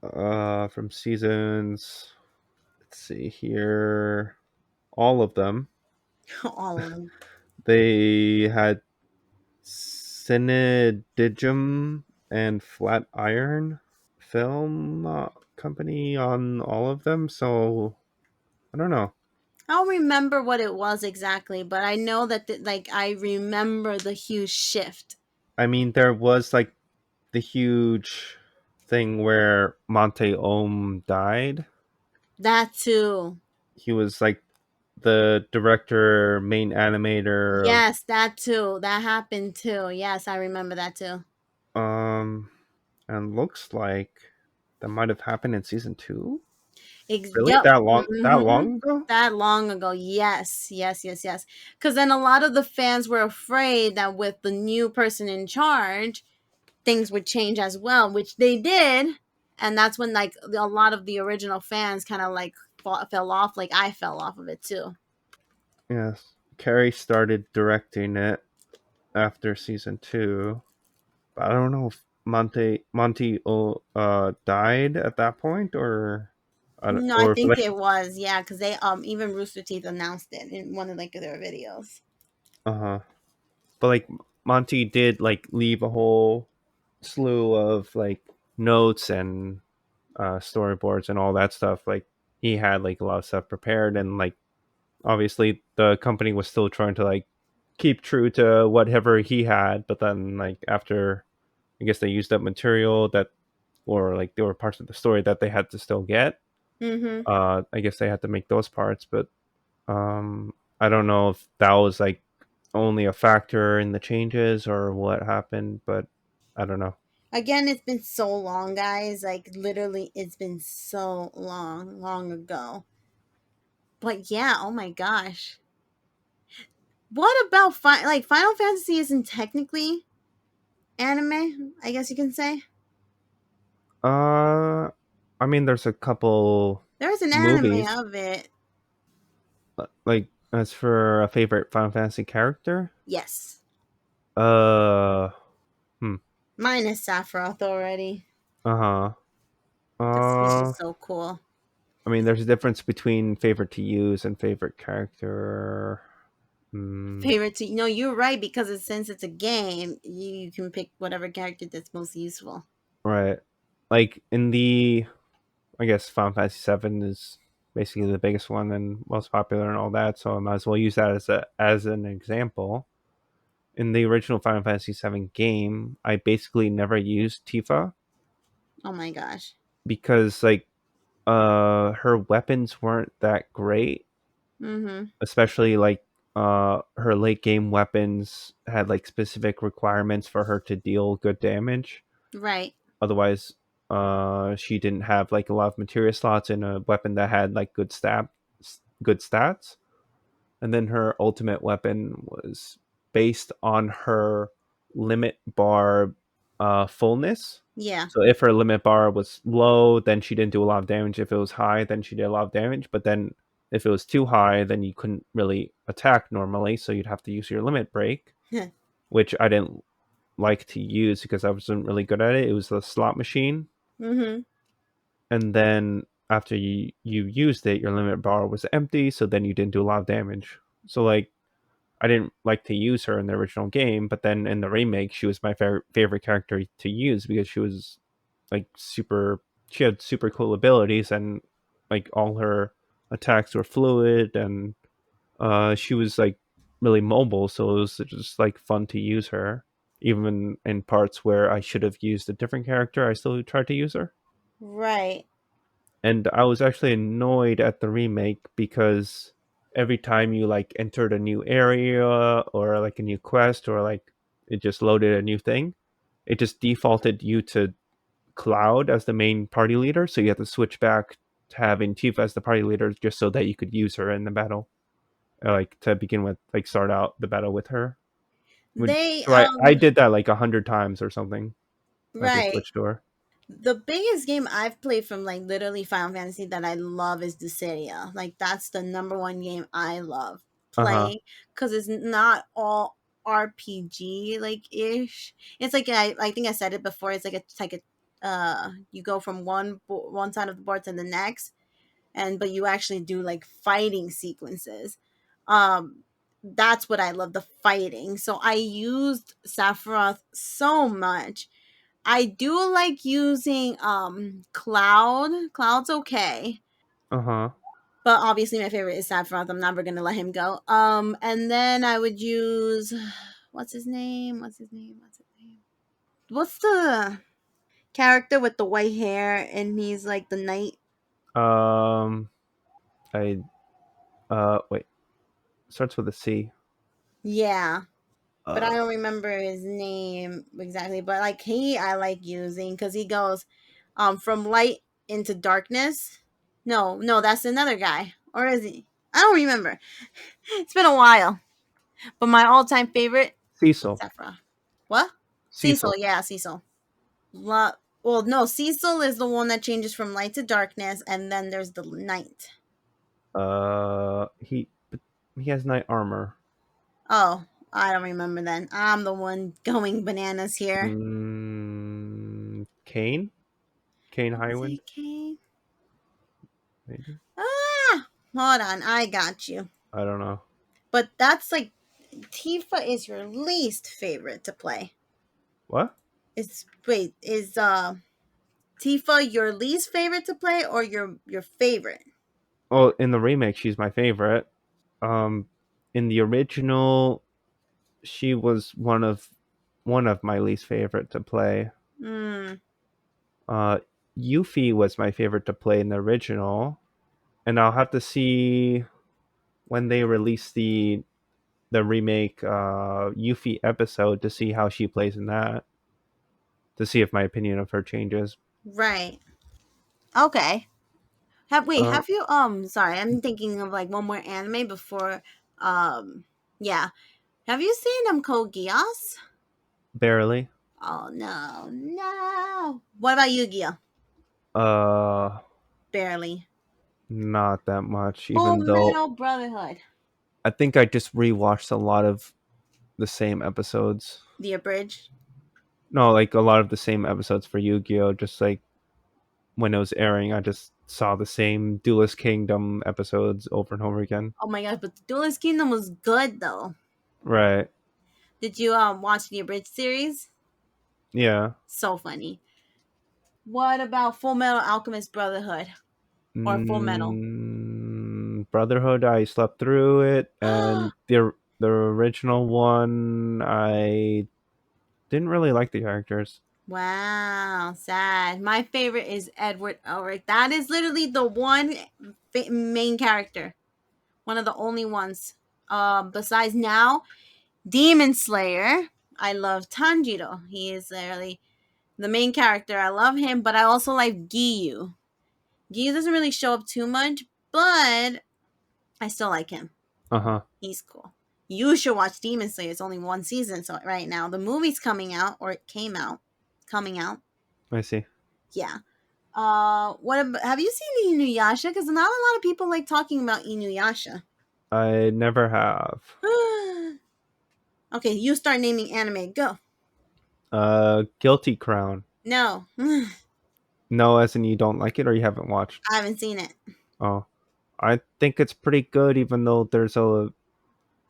from seasons, let's see here, all of them, all of them. they had Cinedigm and Flatiron Film Company on all of them. So I don't know. I don't remember what it was exactly, but I know that like I remember the huge shift. I mean, there was like the huge thing where Monte Ohm died. That too. He was like the director, main animator of Yes, that too. That happened too. Yes, I remember that too. um and looks like that might have happened in season 2. Really? Yep. That hmm long ago? That long ago. Yes, yes, yes, yes. Because then a lot of the fans were afraid that with the new person in charge, things would change as well, which they did. And that's when like a lot of the original fans kind of like fell off. Like I fell off of it too. Yes. Carrie started directing it after season 2. But I don't know if Monty died at that point No, I or if think like it was, yeah, because they even Rooster Teeth announced it in one of like their videos. uh-huh. But like Monty did like leave a whole slew of like notes and storyboards and all that stuff. Like he had like a lot of stuff prepared, and like obviously the company was still trying to like keep true to whatever he had. But then like after, I guess they used up material that, or like there were parts of the story that they had to still get. Mm-hmm. I guess they had to make those parts, but I don't know if that was like only a factor in the changes or what happened, but I don't know. Again, it's been so long, guys. Like literally, it's been so long, long ago. But yeah, oh my gosh. What about like Final Fantasy isn't technically anime, I guess you can say. Uh, I mean, there's a couple There's an anime movies. of it. Like, as for a favorite Final Fantasy character, Yes. uh, hmm, Mine is Sephiroth already. uh huh. Because he's Uh, just so cool. I mean, there's a difference between favorite to use and favorite character. Hmm, Favorite to no, you're right because since it's a game, you can pick whatever character that's most useful. right. Like in the, I guess Final Fantasy Seven is basically the biggest one and most popular and all that, so I might as well use that as an example. In the original Final Fantasy Seven game, I basically never used Tifa Oh my gosh. because like her weapons weren't that great, Mm-hmm. especially like her late game weapons had like specific requirements for her to deal good damage. Right. Otherwise, she didn't have like a lot of materia slots in a weapon that had like good stats. And then her ultimate weapon was based on her limit bar fullness. Yeah. So if her limit bar was low, then she didn't do a lot of damage. If it was high, then she did a lot of damage. But then if it was too high, then you couldn't really attack normally. So you'd have to use your limit break, which I didn't like to use because I wasn't really good at it. It was the slot machine. Mm-hmm. And then after you used it, your limit bar was empty. So then you didn't do a lot of damage. So like I didn't like to use her in the original game, but then in the remake, she was my favorite character to use because she was like super. She had super cool abilities, and like all her attacks were fluid, and she was like really mobile. So it was just like fun to use her. Even in parts where I should have used a different character, I still tried to use her. Right. And I was actually annoyed at the remake because every time you like entered a new area or like a new quest or like it just loaded a new thing, it just defaulted you to Cloud as the main party leader, so you have to switch back to having Tifa as the party leader just so that you could use her in the battle, like to begin with, like start out the battle with her. They So I did that like 100 times or something. I had to right. switch to her. The biggest game I've played from like literally Final Fantasy that I love is Dissidia. Like that's the number one game I love Uh huh. playing because it's not all RPG like ish. It's like I think I said it before. It's like a you go from one side of the board to the next, and but you actually do like fighting sequences. Um, that's what I love, the fighting. So I used Sephiroth so much. I do like using Cloud. Cloud's okay. Uh huh. But obviously my favorite is Sephiroth. I'm never gonna let him go. And then I would use what's his name? What's his name? What's his name? What's the character with the white hair and he's like the knight? Um, I wait. Starts with a C. Yeah. But I Uh, don't remember his name exactly. But like he I like using because he goes from light into darkness. No, no, that's another guy. Or is he? I don't remember. It's been a while. But my all time favorite is Cecil. Sephiroth. What? Cecil, Cecil. yeah, Cecil. Well, no, Cecil is the one that changes from light to darkness, and then there's the night. He has knight armor. Oh, I don't remember then. I'm the one going bananas here. Kane. Kane Is Highwind. it Kane? Maybe. Ah, hold on, I got you. I don't know. But that's like Tifa is your least favorite to play. What? Is Tifa your least favorite to play or your favorite? Well, in the remake, she's my favorite. Um, in the original, she was one of my least favorite to play. Hmm. Uh, Yuffie was my favorite to play in the original, and I'll have to see. when they released the remake Yuffie episode to see how she plays in that, to see if my opinion of her changes. Right. Okay. Uh, Have you sorry, I'm thinking of like one more anime before yeah. Have you seen Code Geass? Barely. Oh no, no. What about Yu-Gi-Oh? Uh, Barely. Not that much. Full Even though Metal Brotherhood. I think I just rewatched a lot of the same episodes. The abridged. No, like a lot of the same episodes for Yu-Gi-Oh. Just like when it was airing, I just saw the same Duelist Kingdom episodes over and over again. Oh my gosh, but the Duelist Kingdom was good though. Right. Did you watch the abridged series? Yeah. So funny. What about Full Metal Alchemist Brotherhood or Full Metal? Brotherhood, I slept through it, and the original one, I didn't really like the characters. Wow, sad. My favorite is Edward Elric. That is literally the one main character. One of the only ones. Besides now, Demon Slayer. I love Tanjiro. He is literally the main character. I love him, but I also like Giyu. Giyu doesn't really show up too much, but I still like him. Uh huh. He's cool. You should watch Demon Slayer. It's only one season so right now. The movie's coming out, or it came out. Coming out. I see. Yeah. Have you seen Inuyasha? Because not a lot of people like talking about Inuyasha. I never have. Okay, you start naming anime. Go. Guilty Crown. No, I No, as in you don't like it or you haven't watched. haven't seen it. Oh, I think it's pretty good, even though there's a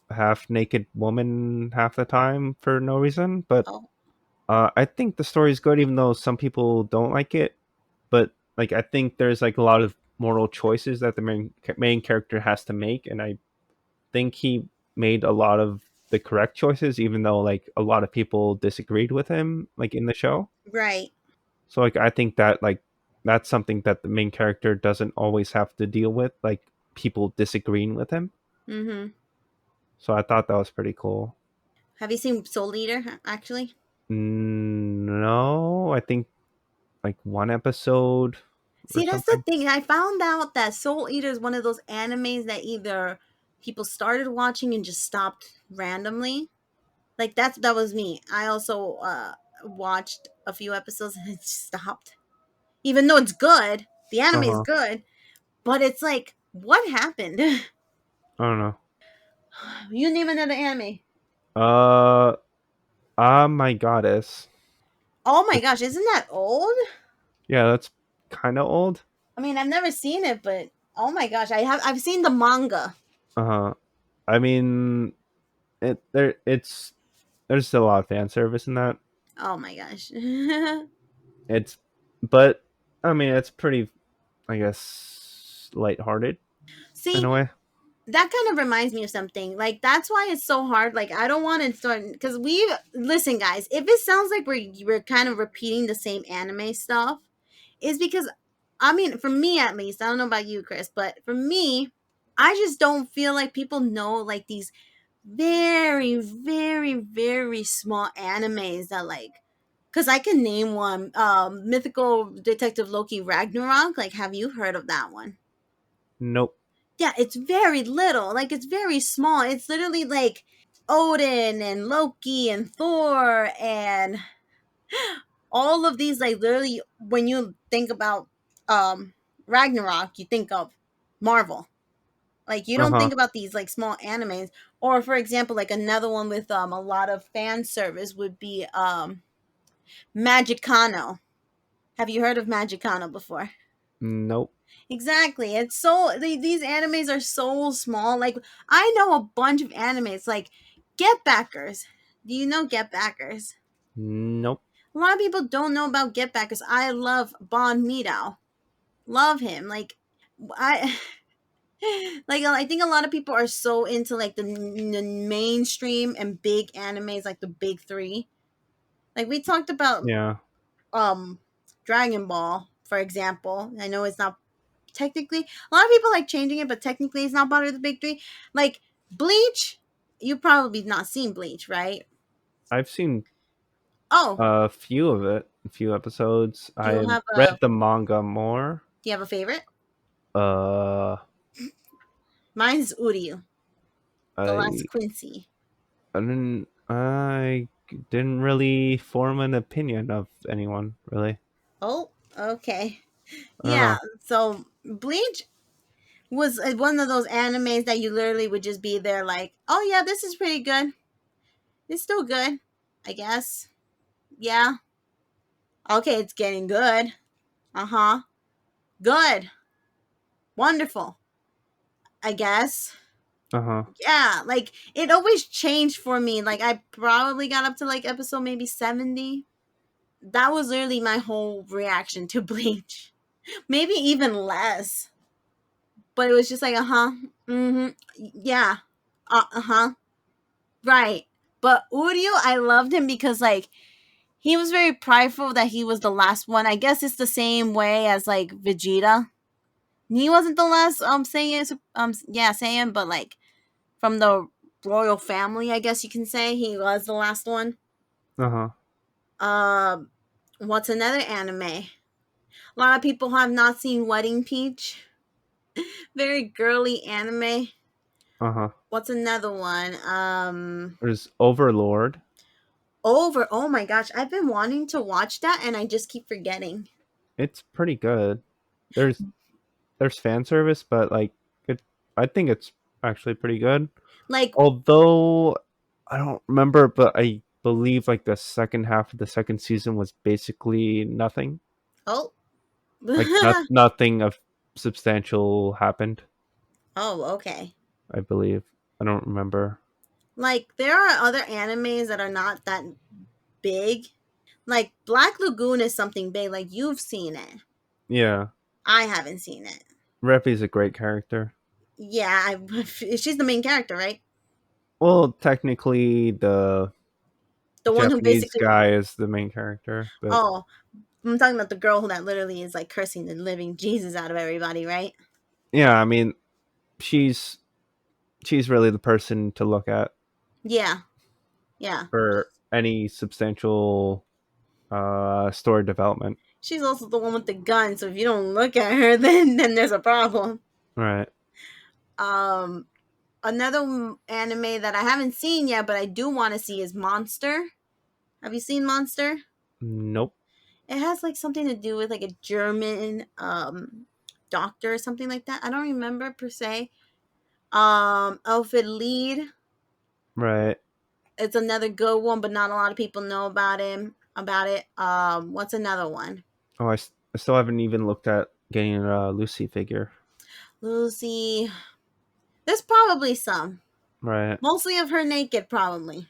half naked woman half the time for no reason. But Oh, I think the story's good, even though some people don't like it. But like, I think there's like a lot of moral choices that the main character has to make, and I think he made a lot of the correct choices, even though like a lot of people disagreed with him, like in the show. right. So like, I think that like that's something that the main character doesn't always have to deal with, like people disagreeing with him. Mm-hmm. So I thought that was pretty cool. Have you seen Soul Eater? Actually, No, I think like one episode or see, that's the something. thing. I found out that Soul Eater is one of those animes that either people started watching and just stopped randomly. Like that was me. I also watched a few episodes and it just stopped. Even though it's good, the Uh anime is huh. good, but it's like, what happened? I don't know. You name another anime. Uh, my goddess. Oh my gosh, isn't that old? Yeah, that's kind of old. I mean, I've never seen it, but oh my gosh, I've seen the manga. Uh huh. I mean, it's there's still a lot of fan service in that. Oh my gosh. It's, but I mean, it's pretty, I guess, lighthearted in See, a way. that kind of reminds me of something. Like that's why it's so hard. Like I don't want to start because we listen, guys. If it sounds like we're kind of repeating the same anime stuff, is because I mean, for me at least, I don't know about you, Chris, but for me, I just don't feel like people know like these very, very, very small animes that like. Because I can name one, Mythical Detective Loki Ragnarok. Like, have you heard of that one? Nope. Yeah, it's very little. Like, it's very small. It's literally like Odin and Loki and Thor and all of these. Like, literally, when you think about Ragnarok, you think of Marvel. Like, you Uh don't huh. think about these like small animes. Or, for example, like another one with a lot of fan service would be Magicano. Have you heard of Magicano before? Nope. Exactly. It's so these animes are so small. Like I know a bunch of animes like Get Backers. Do you know Get Backers? Nope. A lot of people don't know about Get Backers. I love Bon Meadow. Love him. Like I like I think a lot of people are so into like the mainstream and big animes like the big 3. Like we talked about Yeah. um Dragon Ball, for example. I know it's not technically, a lot of people like changing it, but technically it's not part of the big three. Like Bleach, you probably not seen Bleach, right? I've seen Oh, a few of it, a few episodes. do you I have read a the manga more. do you have a favorite? Uh, Mine's Uryu, the last I Quincy. I didn't really form an opinion of anyone really. Oh, okay. I don't Yeah, know. so Bleach was one of those animes that you literally would just be there like, oh yeah, this is pretty good. It's still good, I guess. Yeah. Okay, it's getting good. Uh huh. Good. Wonderful, I guess. Uh huh. Yeah, like it always changed for me. Like I probably got up to like episode maybe 70. That was literally my whole reaction to Bleach. Maybe even less. But it was just like, uh-huh. Mm-hmm. Yeah. Uh-huh. Right. But Uryu, I loved him because like he was very prideful that he was the last one. I guess it's the same way as like Vegeta. He wasn't the last Saiyan, yeah, Saiyan, but like from the royal family, I guess you can say he was the last one. Uh huh. Um, what's another anime? A lot of people have not seen Wedding Peach. Very girly anime. Uh huh. What's another one? There's Overlord. Over. Oh my gosh, I've been wanting to watch that and I just keep forgetting. It's pretty good. There's fan service, but like it, I think it's actually pretty good. Like, Although I don't remember, but I believe like the second half of the second season was basically nothing. oh. Like nothing of substantial happened. Oh, okay. I believe. I don't remember. Like there are other animes that are not that big. Like Black Lagoon is something big. Like you've seen it. Yeah, I haven't seen it. Reppy's a great character. Yeah, she's the main character, right? Well, technically, the The one who Japanese basically. guy is the main character, but Oh, I'm talking about the girl who that literally is like cursing the living Jesus out of everybody, right? yeah, I mean, she's she's really the person to look at Yeah, yeah. for any substantial story development. She's also the one with the gun. So if you don't look at her, then there's a problem. Right. Um, another anime that I haven't seen yet, but I do want to see is Monster. Have you seen Monster? Nope. It has like something to do with like a German doctor or something like that. I don't remember per se. Alfred Lead. Right. It's another good one, but not a lot of people know about him. About it. What's another one? Oh, I still haven't even looked at getting a Lucy figure. Lucy. There's probably some. Right. Mostly of her naked, probably.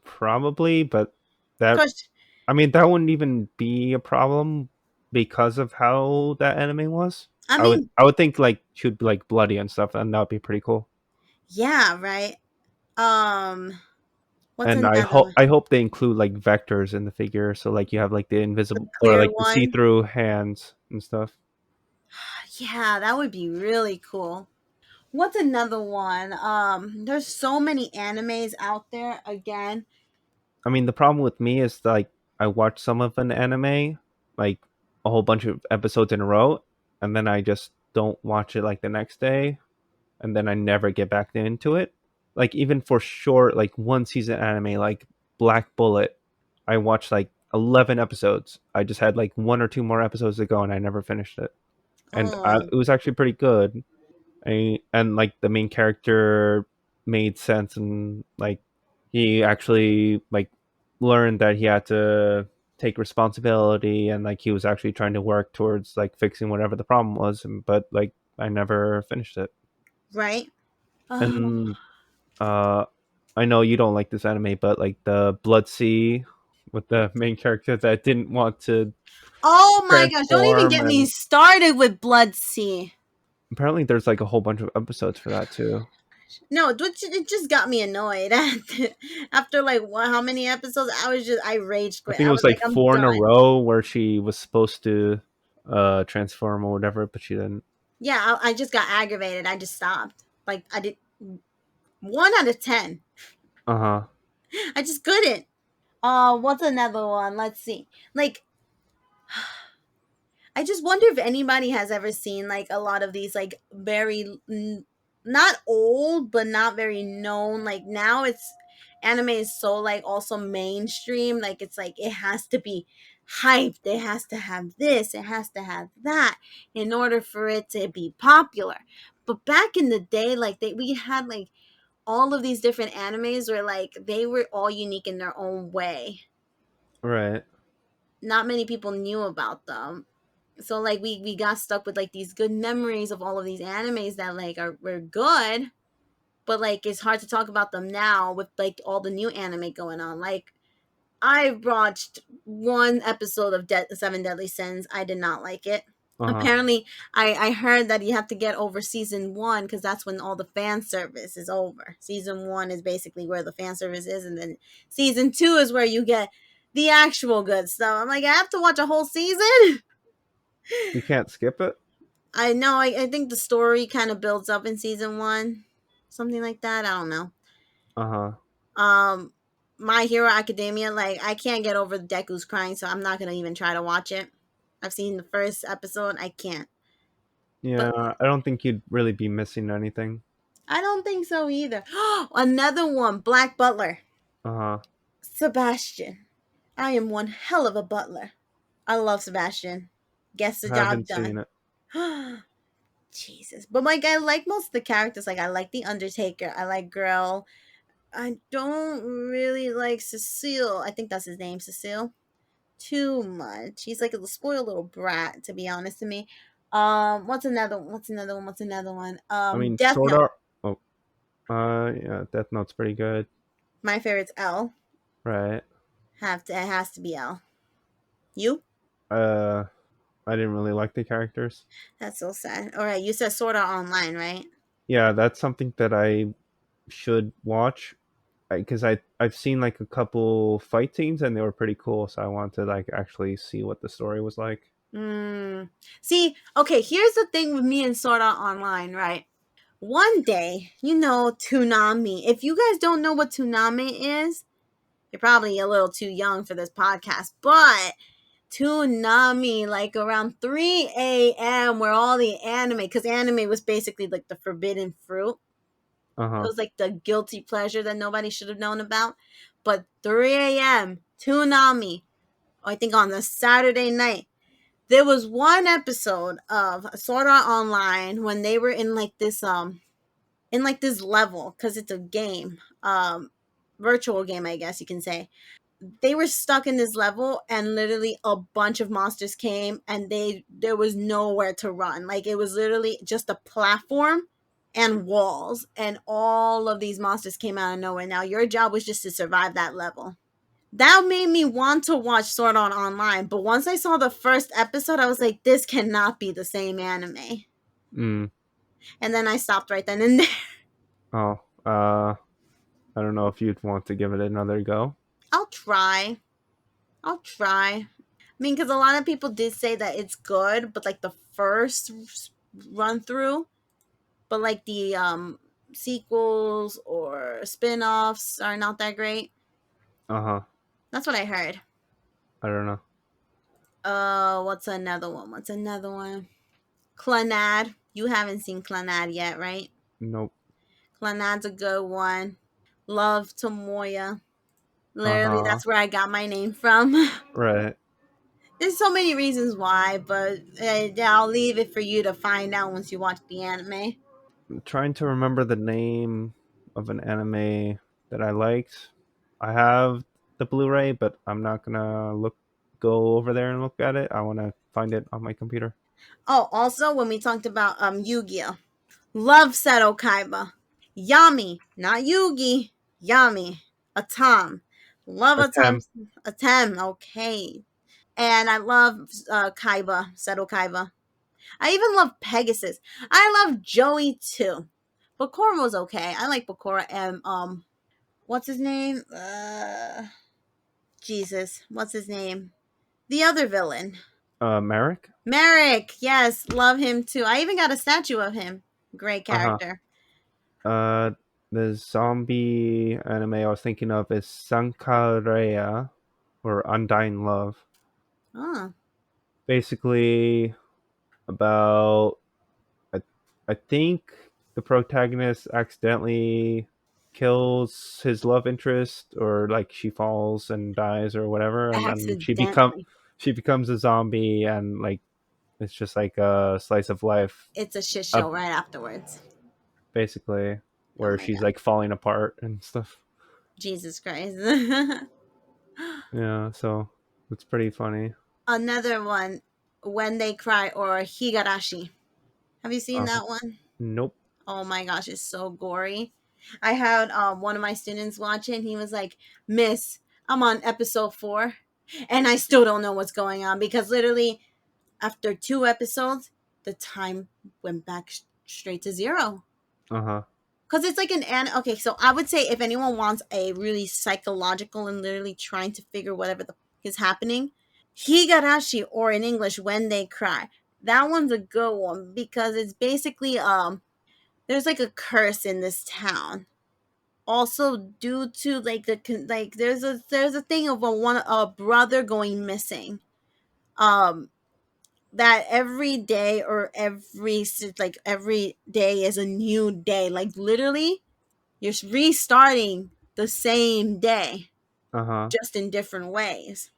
Probably, but that Cause I mean that wouldn't even be a problem because of how that anime was. I I would mean, I would think like she'd be like bloody and stuff, and that would be pretty cool. yeah, right. Um, what's And another one? I hope they include like vectors in the figure, so like you have like the The invisible or clear like the see one. through hands and stuff. Yeah, that would be really cool. What's another one? There's so many animes out there. Again, I mean, the problem with me is like I watch some of an anime, like a whole bunch of episodes in a row, and then I just don't watch it like the next day, and then I never get back into it. Like even for short, like one season anime, like Black Bullet, I watched like 11 episodes. I just had like one or two more episodes to go, and I never finished it. And oh, it was actually pretty good. And like the main character made sense, and like he actually like learned that he had to take responsibility, and like he was actually trying to work towards like fixing whatever the problem was, but like I never finished it. right. Oh, And uh I know you don't like this anime, but like the Blood Sea with the main character that didn't want to oh my gosh! Don't even transform, get me and started with Blood Sea. apparently there's like a whole bunch of episodes for that too. No, it just got me annoyed. After like what, how many episodes? I rage I quit. think it I was was like like, I'm four in a done. row where she was supposed to transform or whatever, but she didn't. Yeah, I just got aggravated. I just stopped. Like I did 1 out of 10. Uh huh. I just couldn't. What's another one? Let's see. Like I just wonder if anybody has ever seen like a lot of these like not old but not very known. Like now it's anime is so like also mainstream. Like it's like it has to be hyped. It has to have this. It has to have that in order for it to be popular. But back in the day, like we had like all of these different animes where like they were all unique in their own way. Right. Not many people knew about them, so like we got stuck with like these good memories of all of these animes that like are were good, but like it's hard to talk about them now with like all the new anime going on. Like I watched one episode of Seven Deadly Sins. I did not like it. Uh huh. Apparently, I heard that you have to get over season one because that's when all the fan service is over. Season one is basically where the fan service is, and then season two is where you get the actual good stuff. I'm like, I have to watch a whole season. You can't skip it. I know. I think the story kind of builds up in season one, something like that. I don't know. Uh huh. Um, My Hero Academia, like I can't get over Deku's crying, so I'm not gonna even try to watch it. I've seen the first episode. I can't. But Yeah, I don't think you'd really be missing anything. I don't think so either. Another one, Black Butler, Uh huh. Sebastian. I am one hell of a butler. I love Sebastian. Gets the I job haven't done. seen it. Jesus. But like I like most of the characters. Like I like the Undertaker. I like Girl. I don't really like Cecile. I think that's his name, Cecile. Too much. He's like a spoiled little brat, to be honest to me. What's another one? What's another one? What's another one? I mean, Death Sword Note. Art. Oh, yeah, Death Note's pretty good. My favorite's L. Right. It has to be L. You? Uh, I didn't really like the characters. That's so sad. All right, you said Sword Art Online, right? Yeah, that's something that I should watch because I've seen like a couple fight scenes and they were pretty cool. So I wanted to like actually see what the story was like. Mm. See, okay, here's the thing with me and Sword Art Online, right? One day, Toonami. If you guys don't know what Toonami is, you're probably a little too young for this podcast, but Toonami, like around 3 a.m., where all the anime, because anime was basically like the forbidden fruit. Uh It huh. was like the guilty pleasure that nobody should have known about. But 3 a.m., Toonami, I think on the Saturday night, there was one episode of Sword Art Online when they were in like this level because it's a game, virtual game, I guess you can say. They were stuck in this level and literally a bunch of monsters came and there was nowhere to run. Like it was literally just a platform and walls and all of these monsters came out of nowhere. Now your job was just to survive that level. That made me want to watch Sword Art Online, but once I saw the first episode I was like, this cannot be the same anime. Mm. And then I stopped right then and there. Oh. I don't know if you'd want to give it another go. I'll try. I'll try. I mean, because a lot of people did say that it's good, but like the first run through, but like the sequels or spin-offs are not that great. Uh huh. That's what I heard. I don't know. What's another one? What's another one? Clanad. You haven't seen Clanad yet, right? Nope. Clanad's a good one. Love Tomoya. Uh Literally, huh. that's where I got my name from. Right. There's so many reasons why, but I'll leave it for you to find out once you watch the anime. I'm trying to remember the name of an anime that I liked. I have the Blu-ray, but I'm not gonna go over there and look at it. I want to find it on my computer. Oh, also when we talked about Yu-Gi-Oh, love Seto Kaiba, Yami, not Yugi, Yami, Atom, love Atom, Attempt. Atem. Okay, and I love Kaiba, Seto Kaiba. I even love Pegasus. I love Joey too. Bakura was okay. I like Bakura and what's his name? Jesus, what's his name? The other villain. Merrick. Merrick, yes, love him too. I even got a statue of him. Great Uh huh. character. Uh, the zombie anime I was thinking of is Sankareya, or Undying Love. Oh, Basically, about I, I think the protagonist accidentally kills his love interest, or like she falls and dies or whatever, and then accidentally. she becomes a zombie, and like it's just like a slice of life, It's a shit uh, show right afterwards. basically, Oh where my she's god. like falling apart and stuff. Jesus Christ. Yeah, so it's pretty funny. Another one, When They Cry or Higarashi. Have you seen Uh-huh. that one? Nope. Oh my gosh, it's so gory. I had one of my students watch it and he was like, Miss, I'm on episode 4 and I still don't know what's going on because literally after 2 episodes, the time went back straight to 0. Uh-huh. Because it's like okay, so I would say if anyone wants a really psychological and literally trying to figure whatever the is happening, Higarashi, or in English, When They Cry. That one's a good one because it's basically there's like a curse in this town. Also, due to like there's a thing of a brother going missing. Um, that every day or every day is a new day. Like literally, you're restarting the same day, Uh-huh. just in different ways.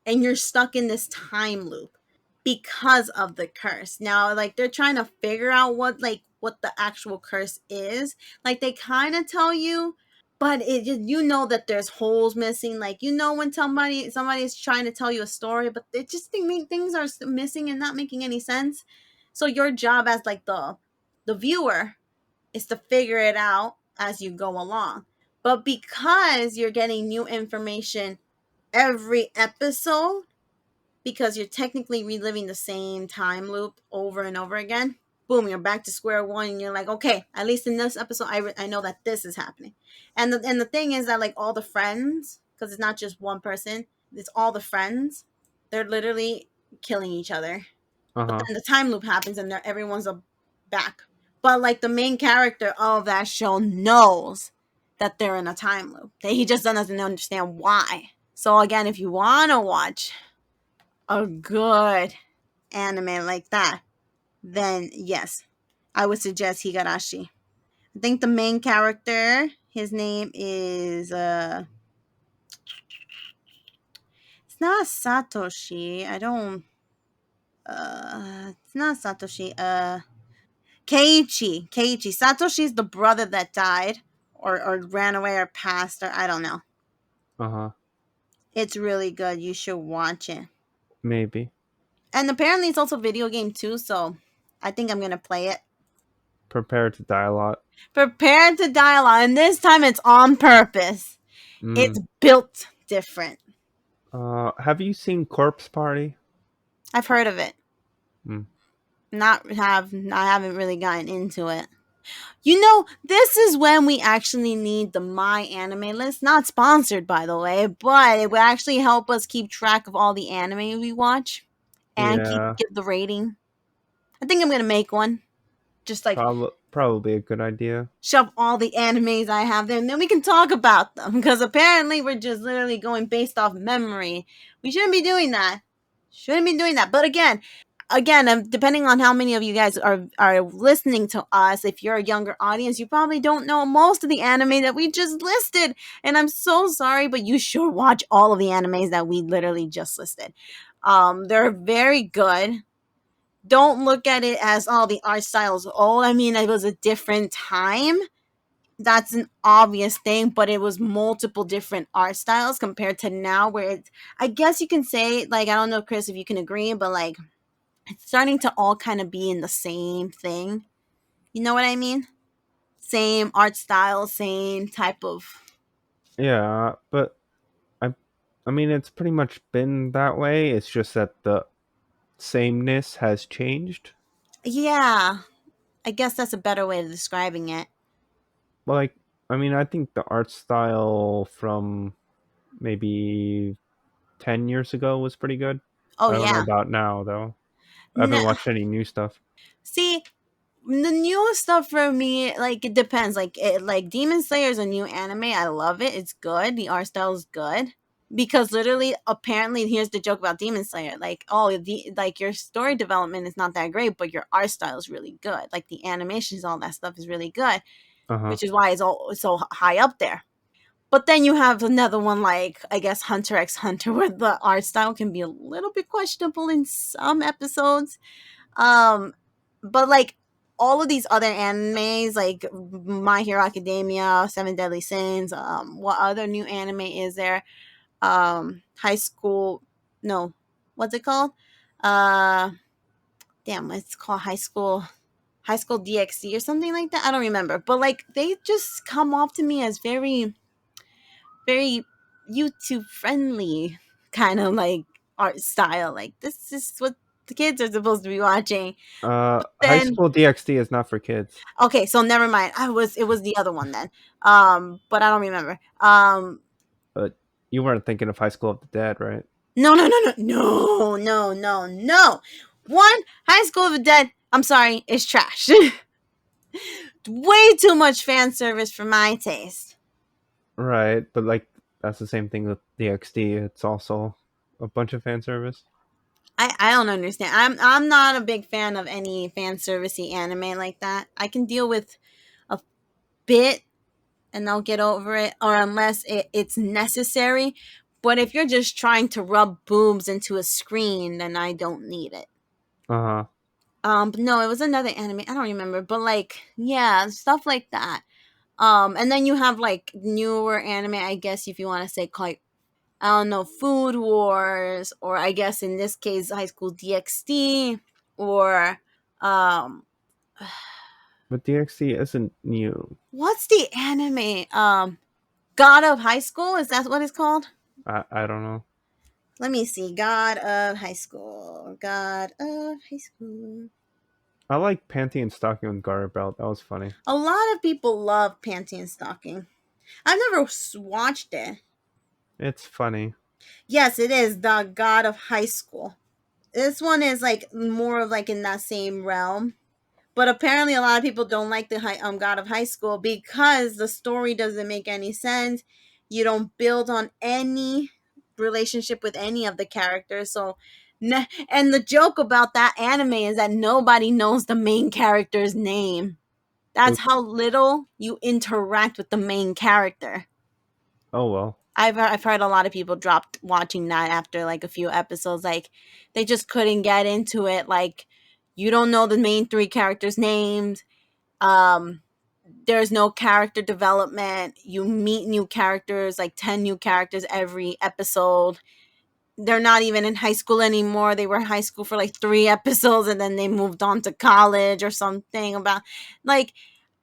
And you're stuck in this time loop because of the curse. Now, like they're trying to figure out what the actual curse is. Like they kind of tell you, but it just you know that there's holes missing. Like you know when somebody is trying to tell you a story, but it just things are missing and not making any sense. So your job as like the viewer is to figure it out as you go along. But because you're getting new information every episode, because you're technically reliving the same time loop over and over again. Boom, you're back to square one, and you're like, okay, at least in this episode, I know that this is happening. And the thing is that like all the friends, because it's not just one person, it's all the friends. They're literally killing each other. But Uh-huh. then the time loop happens, and everyone's back. But like the main character of that show knows that they're in a time loop. That he just doesn't understand why. So again, if you wanna watch a good anime like that, then yes, I would suggest Higarashi. I think the main character, his name is it's not Satoshi. I don't it's not Satoshi. Keiichi. Keiichi. Satoshi's the brother that died or ran away or passed, or I don't know. Uh-huh. It's really good. You should watch it. Maybe. And apparently it's also a video game too, so I think I'm gonna play it. Prepare to die a lot. Prepare to dialogue, and this time it's on purpose. Mm. It's built different. Have you seen Corpse Party? I've heard of it. Mm. I haven't really gotten into it. You know, this is when we actually need the My Anime list. Not sponsored, by the way, but it would actually help us keep track of all the anime we watch and Yeah, give the rating. I think I'm gonna make one. Just like probably a good idea. shove all the animes I have there, and then we can talk about them. Because apparently we're just literally going based off memory. We shouldn't be doing that. Shouldn't be doing that. But again, depending on how many of you guys are listening to us, if you're a younger audience, you probably don't know most of the anime that we just listed. And I'm so sorry, but you should watch all of the animes that we literally just listed. They're very good. Don't look at it as the art style is old. I mean, it was a different time. That's an obvious thing, but it was multiple different art styles compared to now, where it's, I guess you can say, like, I don't know, Chris, if you can agree, but like, it's starting to all kind of be in the same thing. You know what I mean? Same art style, same type of. Yeah, but I I mean it's pretty much been that way. It's just that the sameness has changed. Yeah, I guess that's a better way of describing it. But like I mean I think the art style from maybe 10 years ago was pretty good. Oh, I don't know yeah. about now though. I haven't No, watched any new stuff. see, the new stuff for me, like it depends. Like Demon Slayer is a new anime. I love it. It's good. The art style is good. Because literally, apparently, here's the joke about Demon Slayer. Like, oh, like your story development is not that great, but your art style is really good. Like the animations, all that stuff is really good, Uh huh. which is why it's so high up there. But then you have another one like I guess Hunter x Hunter, where the art style can be a little bit questionable in some episodes. Um, but like all of these other animes, like My Hero Academia, Seven Deadly Sins. What other new anime is there? High School. No, what's it called? Uh, damn, it's called High School. High School DxD or something like that. I don't remember. But like they just come off to me as very YouTube friendly kind of like art style. Like this is what the kids are supposed to be watching. High Then School DxD is not for kids, okay, so never mind. It was the other one then. But I don't remember. but you weren't thinking of High School of the Dead, right? No. One, High School of the Dead. I'm sorry, it's trash. Way too much fan service for my taste. Right, but like that's the same thing with DxD. It's also a bunch of fan service. I don't understand. I'm not a big fan of any fan servicey anime like that. I can deal with a bit and I'll get over it, or unless it's necessary. But if you're just trying to rub boobs into a screen, then I don't need it. Uh huh. But no, it was another anime. I don't remember, but like, yeah, stuff like that. And then you have like newer anime, I guess, if you want to say, like, I don't know, Food Wars, or I guess in this case, High School DxD, or um, But DxD isn't new. what's the anime? God of High School, is that what it's called? I don't know. Let me see. God of High School. God of High School. I like Panty and Stocking with Garter Belt. That was funny. A lot of people love Panty and Stocking. I've never watched it. It's funny. Yes, it is the God of High School. This one is like more of like in that same realm. But apparently, a lot of people don't like the God of High School because the story doesn't make any sense. You don't build on any relationship with any of the characters. So, and the joke about that anime is that nobody knows the main character's name. That's Oops. how little you interact with the main character. Oh well. I've heard a lot of people dropped watching that after like a few episodes. Like they just couldn't get into it. Like you don't know the main three characters' names. Um, there's no character development. You meet new characters, like 10 new characters every episode. They're not even in high school anymore. They were in high school for like 3 episodes and then they moved on to college or something about like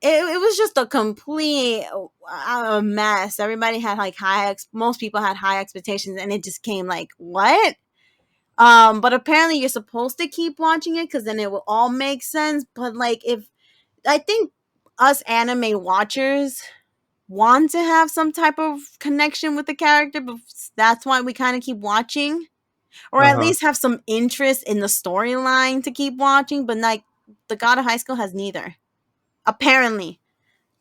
it was just a complete mess. Everybody had like most people had high expectations and it just came like, what? But apparently you're supposed to keep watching it because then it will all make sense. But like if I think us anime watchers want to have some type of connection with the character, but that's why we kind of keep watching, or Uh at huh. least have some interest in the storyline to keep watching. But like the God of High School has neither. Apparently,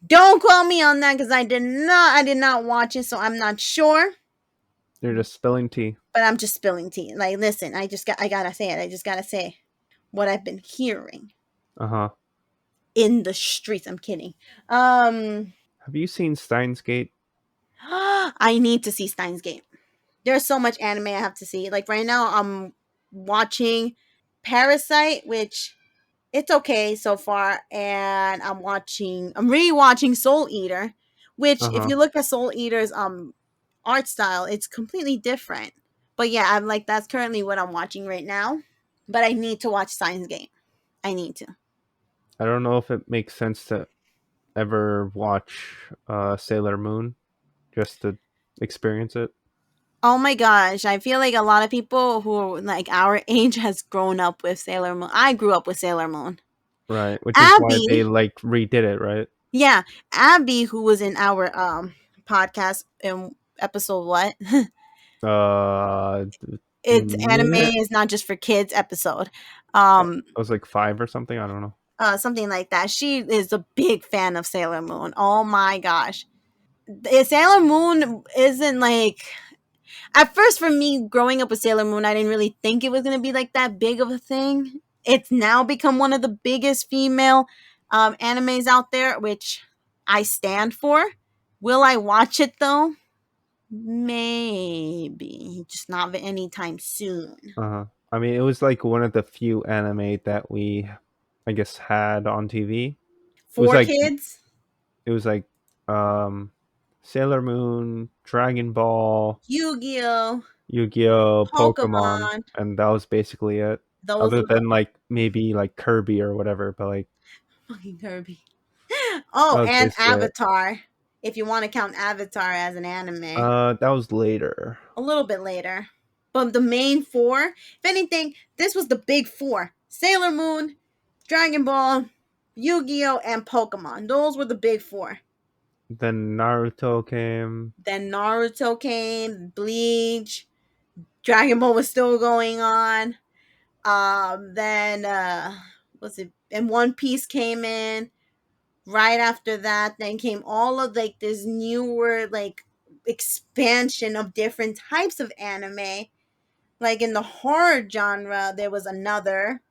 don't quote me on that because I did not watch it, so I'm not sure. You're just spilling tea. But I'm just spilling tea. Like, listen, I gotta say it. I just gotta say what I've been hearing Uh huh. in the streets. I'm kidding. Have you seen Steins Gate? I need to see Steins Gate. There's so much anime I have to see. Like right now, I'm watching Parasite, which it's okay so far, and I'm rewatching Soul Eater, which Uh if huh. you look at Soul Eater's art style, it's completely different. But yeah, I'm like that's currently what I'm watching right now. But I need to watch Science Game. I need to. I don't know if it makes sense to ever watch Sailor Moon just to experience it. Oh my gosh, I feel like a lot of people who are like our age has grown up with Sailor Moon. I grew up with Sailor Moon. Right, which is why they Abby, like redid it, right? yeah, Abby, who was in our podcast in episode what? It's anime Yeah. is not just for kids episode. I Um, was like 5 or something. I don't know. Something like that. She is a big fan of Sailor Moon. Oh my gosh. Sailor Moon isn't like at first for me growing up with Sailor Moon, I didn't really think it was gonna be like that big of a thing. It's now become one of the biggest female animes out there, which I stand for. Will I watch it though? Maybe, just not anytime soon. Uh-huh. I mean, it was like one of the few anime that we, I guess, had on TV. It was For like kids, it was like um Sailor Moon, Dragon Ball, Yu-Gi-Oh, Yu-Gi-Oh, Pokemon, Pokemon, and that was basically it. those Other were the than like maybe like Kirby or whatever, but like fucking Kirby. that Oh, was and basically it. Avatar. If you want to count Avatar as an anime, That was later. a little bit later. But the main four, if anything, this was the big four: Sailor Moon, Dragon Ball, Yu-Gi-Oh, and Pokemon. Those were the big four. Then Naruto came. Then Naruto came, Bleach, Dragon Ball was still going on. Then was it? And One Piece came in right after that. Then came all of like this newer like expansion of different types of anime. Like in the horror genre, there was another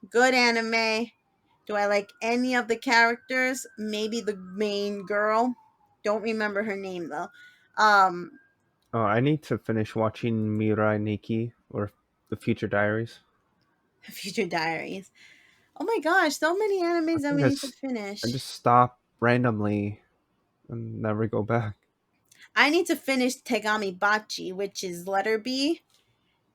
good anime. Do I like any of the characters? Maybe the main girl. Don't remember her name though. Um, Oh, I need to finish watching Mirai Nikki or the Future Diaries. Future Diaries. Oh my gosh, so many I animes that think we I need to just I finish. just stop randomly and never go back. I need to finish Tegami Bachi, which is letter B.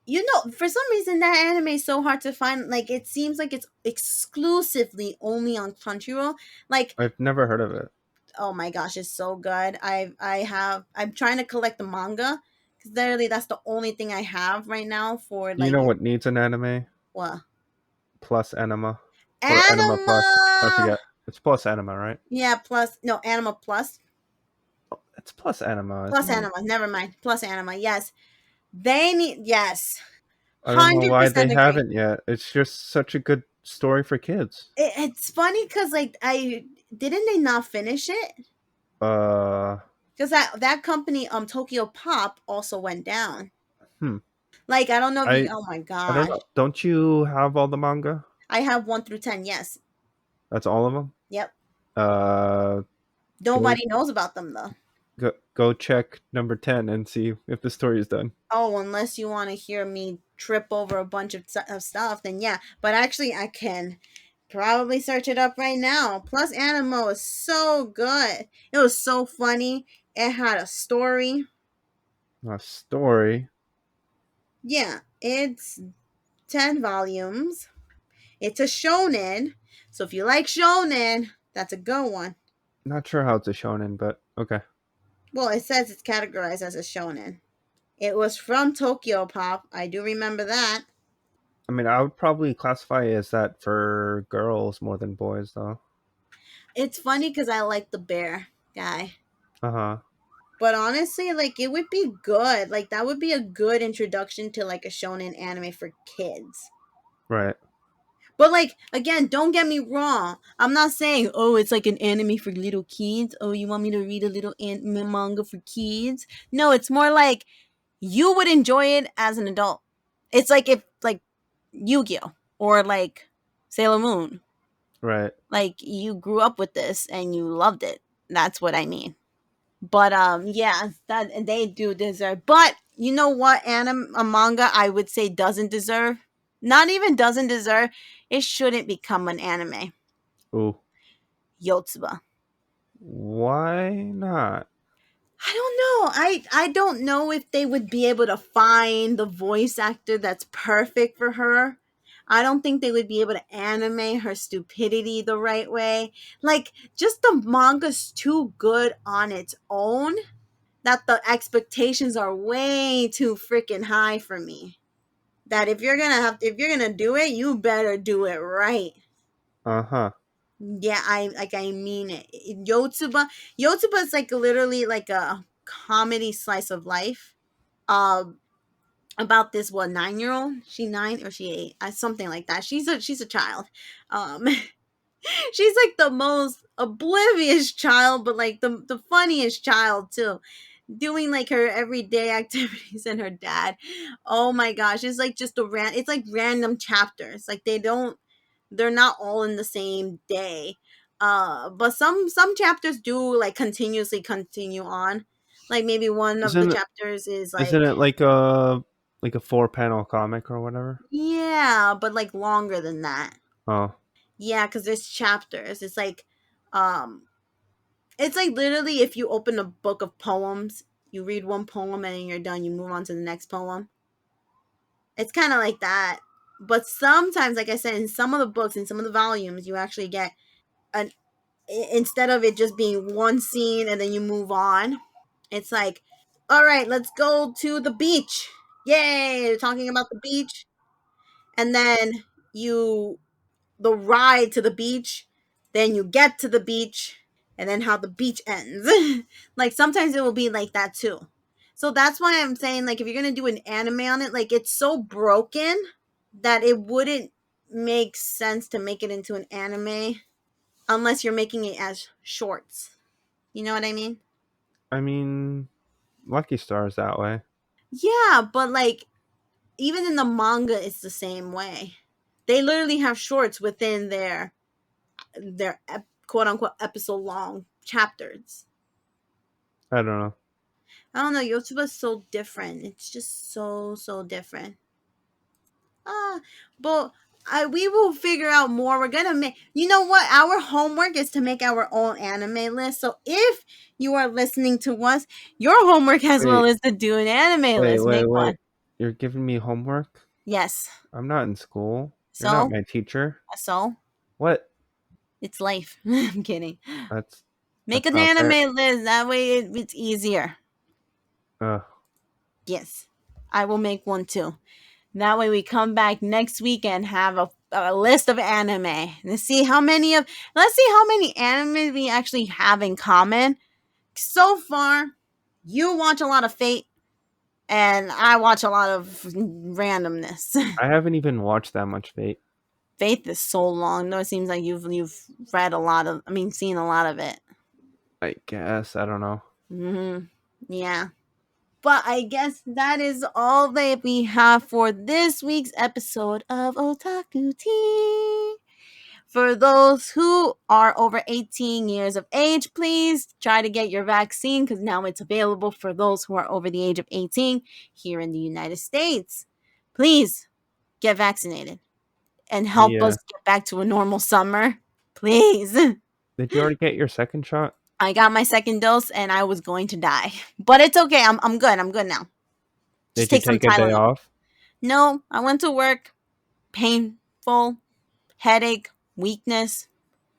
You know, for some reason that anime is so hard to find. Like it seems like it's exclusively only on Crunchyroll. Like, I've never heard of it. oh my gosh, it's so good. I'm trying to collect the manga because literally that's the only thing I have right now for You like know what needs an anime? what Plus Anima. Or Anima Anima. Plus. I forget. It's Plus Anima, right? Yeah, plus no Anima plus It's Plus Anima, plus isn't it? Anima. Never mind, plus Anima. Yes, they need yes, I don't know hundred why they percent agree. haven't yet. It's just such a good story for kids. It's funny because like I didn't they not finish it Uh, because that company Tokyo Pop also went down. hmm. Like I don't know if you. I Oh my I don't gosh, know. Don't you have all the manga? I have 1 through 10. Yes, That's all of them. yep. Uh, go Nobody knows about them though. go check number 10 and see if the story is done. Oh, unless you want to hear me trip over a bunch of stuff, then yeah. But actually, I can probably search it up right now. Plus, Animo is so good. It was so funny. It had a story. A story. Yeah, it's 10 volumes. It's a shonen. So if you like shonen, that's a good one. Not sure how it's a shonen, but okay. Well, it says it's categorized as a shonen. It was from Tokyo Pop. I do remember that. I mean, I would probably classify it as that for girls more than boys, though. It's funny because I like the bear guy. Uh huh. But honestly, like it would be good. Like that would be a good introduction to like a shonen anime for kids. Right. But like again, don't get me wrong. I'm not saying oh it's like an anime for little kids. Oh, you want me to read a little manga for kids? No, it's more like you would enjoy it as an adult. It's like if like Yu-Gi-Oh or like Sailor Moon. Right. Like you grew up with this and you loved it. That's what I mean. But yeah, that they do deserve. But you know what a manga I would say doesn't deserve? Not even doesn't deserve. It shouldn't become an anime. Ooh. Yotsuba. Why not? I don't know. I don't know if they would be able to find the voice actor that's perfect for her. I don't think they would be able to animate her stupidity the right way. Like just the manga's too good on its own that the expectations are way too freaking high for me. That if you're gonna do it, you better do it right. Uh huh. Yeah, I mean it. Yotsuba is like literally like a comedy slice of life. Um about this, what, 9-year-old? She 9 or she 8? Something like that. She's a child. Um she's like the most oblivious child, but like the funniest child too. Doing like her everyday activities and her dad. Oh my gosh, it's like just it's like random chapters. Like they're not all in the same day. But some chapters do like continuously continue on. Like maybe one of the Isn't it? chapters is Isn't like, it like a 4 panel comic or whatever? yeah, but like longer than that. Oh, Yeah, because there's chapters. Um it's like literally if you open a book of poems, you read one poem and then you're done, you move on to the next poem. It's kind of like that. But sometimes, like I said, in some of the books, in some of the volumes, you actually get an instead of it just being one scene and then you move on, it's like, all right, let's go to the beach. Yay, they're talking about the beach. And then you the ride to the beach, then you get to the beach, and then how the beach ends. Like sometimes it will be like that too. So that's why I'm saying, like, if you're gonna do an anime on it, like it's so broken that it wouldn't make sense to make it into an anime unless you're making it as shorts. You know what I mean? I mean, Lucky Star's that way. Yeah, but like even in the manga it's the same way. They literally have shorts within their quote unquote episode long chapters. I don't know. I don't know. YouTube's so different. It's just so different. Ah, but we will figure out more. We're gonna make. You know what? Our homework is to make our own anime list. So if you are listening to us, your homework as well Wait, is to do an anime wait, list. wait, Make one. wait. You're giving me homework? Yes. I'm not in school. You're not So my teacher. so What? it's life. I'm kidding. That's Make that's an not fair. anime list. That way it's easier. Ugh. Yes, I will make one too. That way we come back next week and have a list of anime. Let's see how many anime we actually have in common. So far, you watch a lot of Fate and I watch a lot of randomness. I haven't even watched that much Fate. Faith is so long. No, it seems like you've read a lot of, I mean, seen a lot of it. I guess. I don't know. Yeah. But I guess that is all that we have for this week's episode of Otaku Tea. For those who are over 18 years of age, please try to get your vaccine because now it's available for those who are over the age of 18 here in the United States. Please get vaccinated and help Yeah. us get back to a normal summer. Please. Did you already get your second shot? I got my second dose and I was going to die. But it's okay. I'm good. I'm good now. Just Did you take some take a day Tylenol. off? No, I went to work. Painful, headache, weakness,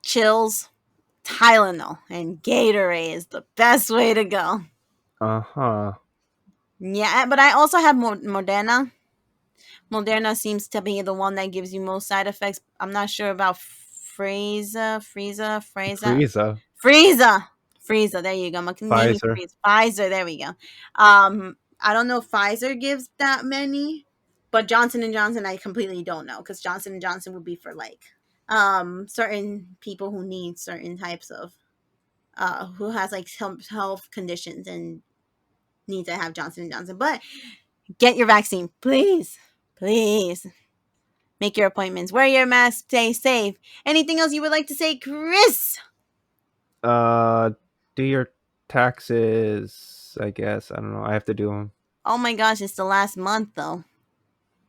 chills. Tylenol and Gatorade is the best way to go. Uh huh. Yeah, but I also have Moderna. Moderna seems to be the one that gives you most side effects. I'm not sure about Frieza. Frieza. There you go. My name Pfizer. Freeze. Pfizer. There we go. I don't know if Pfizer gives that many, but Johnson and Johnson, I completely don't know because Johnson and Johnson would be for like certain people who need certain types of who has like health conditions and need to have Johnson and Johnson. But get your vaccine, please, please. Make your appointments. Wear your mask. Stay safe. Anything else you would like to say, Chris? Uh, do your taxes. I guess. I don't know. I have to do them. Oh my gosh, it's the last month though.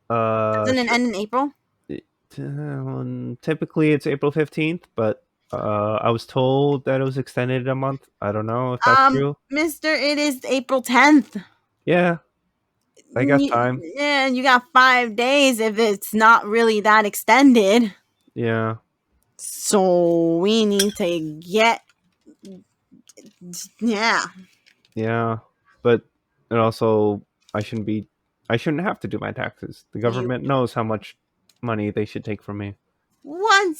Doesn't it Sure. end in April? Typically it's April 15th, but I was told that it was extended a month. I don't know if that's true. Mister, it is April 10th. Yeah, I got time. Yeah, you got 5 days if it's not really that extended. Yeah, So we need to get, yeah. yeah, but it also I shouldn't be. I shouldn't have to do my taxes. The You government knows how much money they should take from me. what?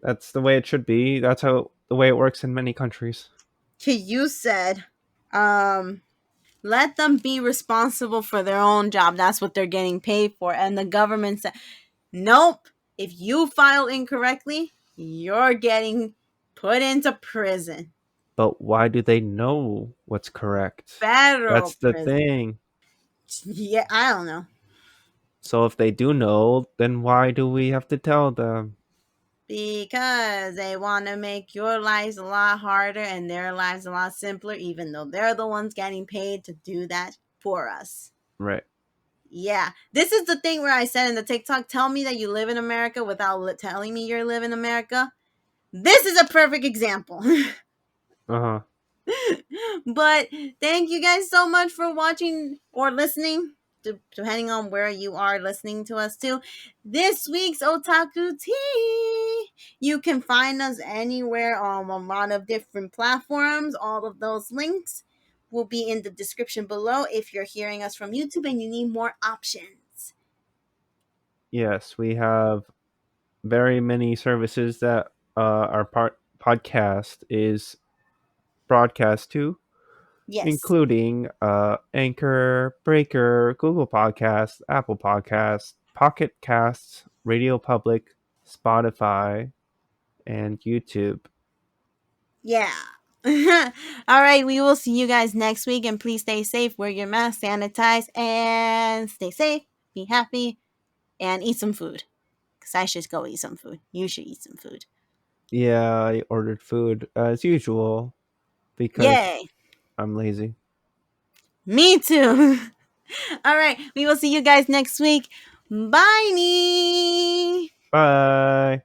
That's the way it should be. That's how the way it works in many countries. You said. Um. Let them be responsible for their own job. That's what they're getting paid for. And the government said, nope. If you file incorrectly, you're getting put into prison. But why do they know what's correct? Federal That's the prison. thing. Yeah, I don't know. So if they do know, then why do we have to tell them? Because they want to make your lives a lot harder and their lives a lot simpler, even though they're the ones getting paid to do that for us. Right. Yeah. This is the thing where I said in the TikTok, tell me that you live in America without telling me you live in America. This is a perfect example. Uh huh. But thank you guys so much for watching or listening, depending on where you are listening to us too. This week's Otaku Tea. You can find us anywhere on a lot of different platforms. All of those links will be in the description below if you're hearing us from YouTube and you need more options. Yes, we have very many services that our podcast is broadcast to, Yes. including Anchor, Breaker, Google Podcasts, Apple Podcasts, Pocket Casts, Radio Public, Spotify, and YouTube. Yeah. All right, we will see you guys next week, and please stay safe, wear your mask, sanitize, and stay safe, be happy, and eat some food. Because I should go eat some food. You should eat some food. Yeah, I ordered food as usual because Yay. I'm lazy. Me too. All right, we will see you guys next week. Bye. Bye.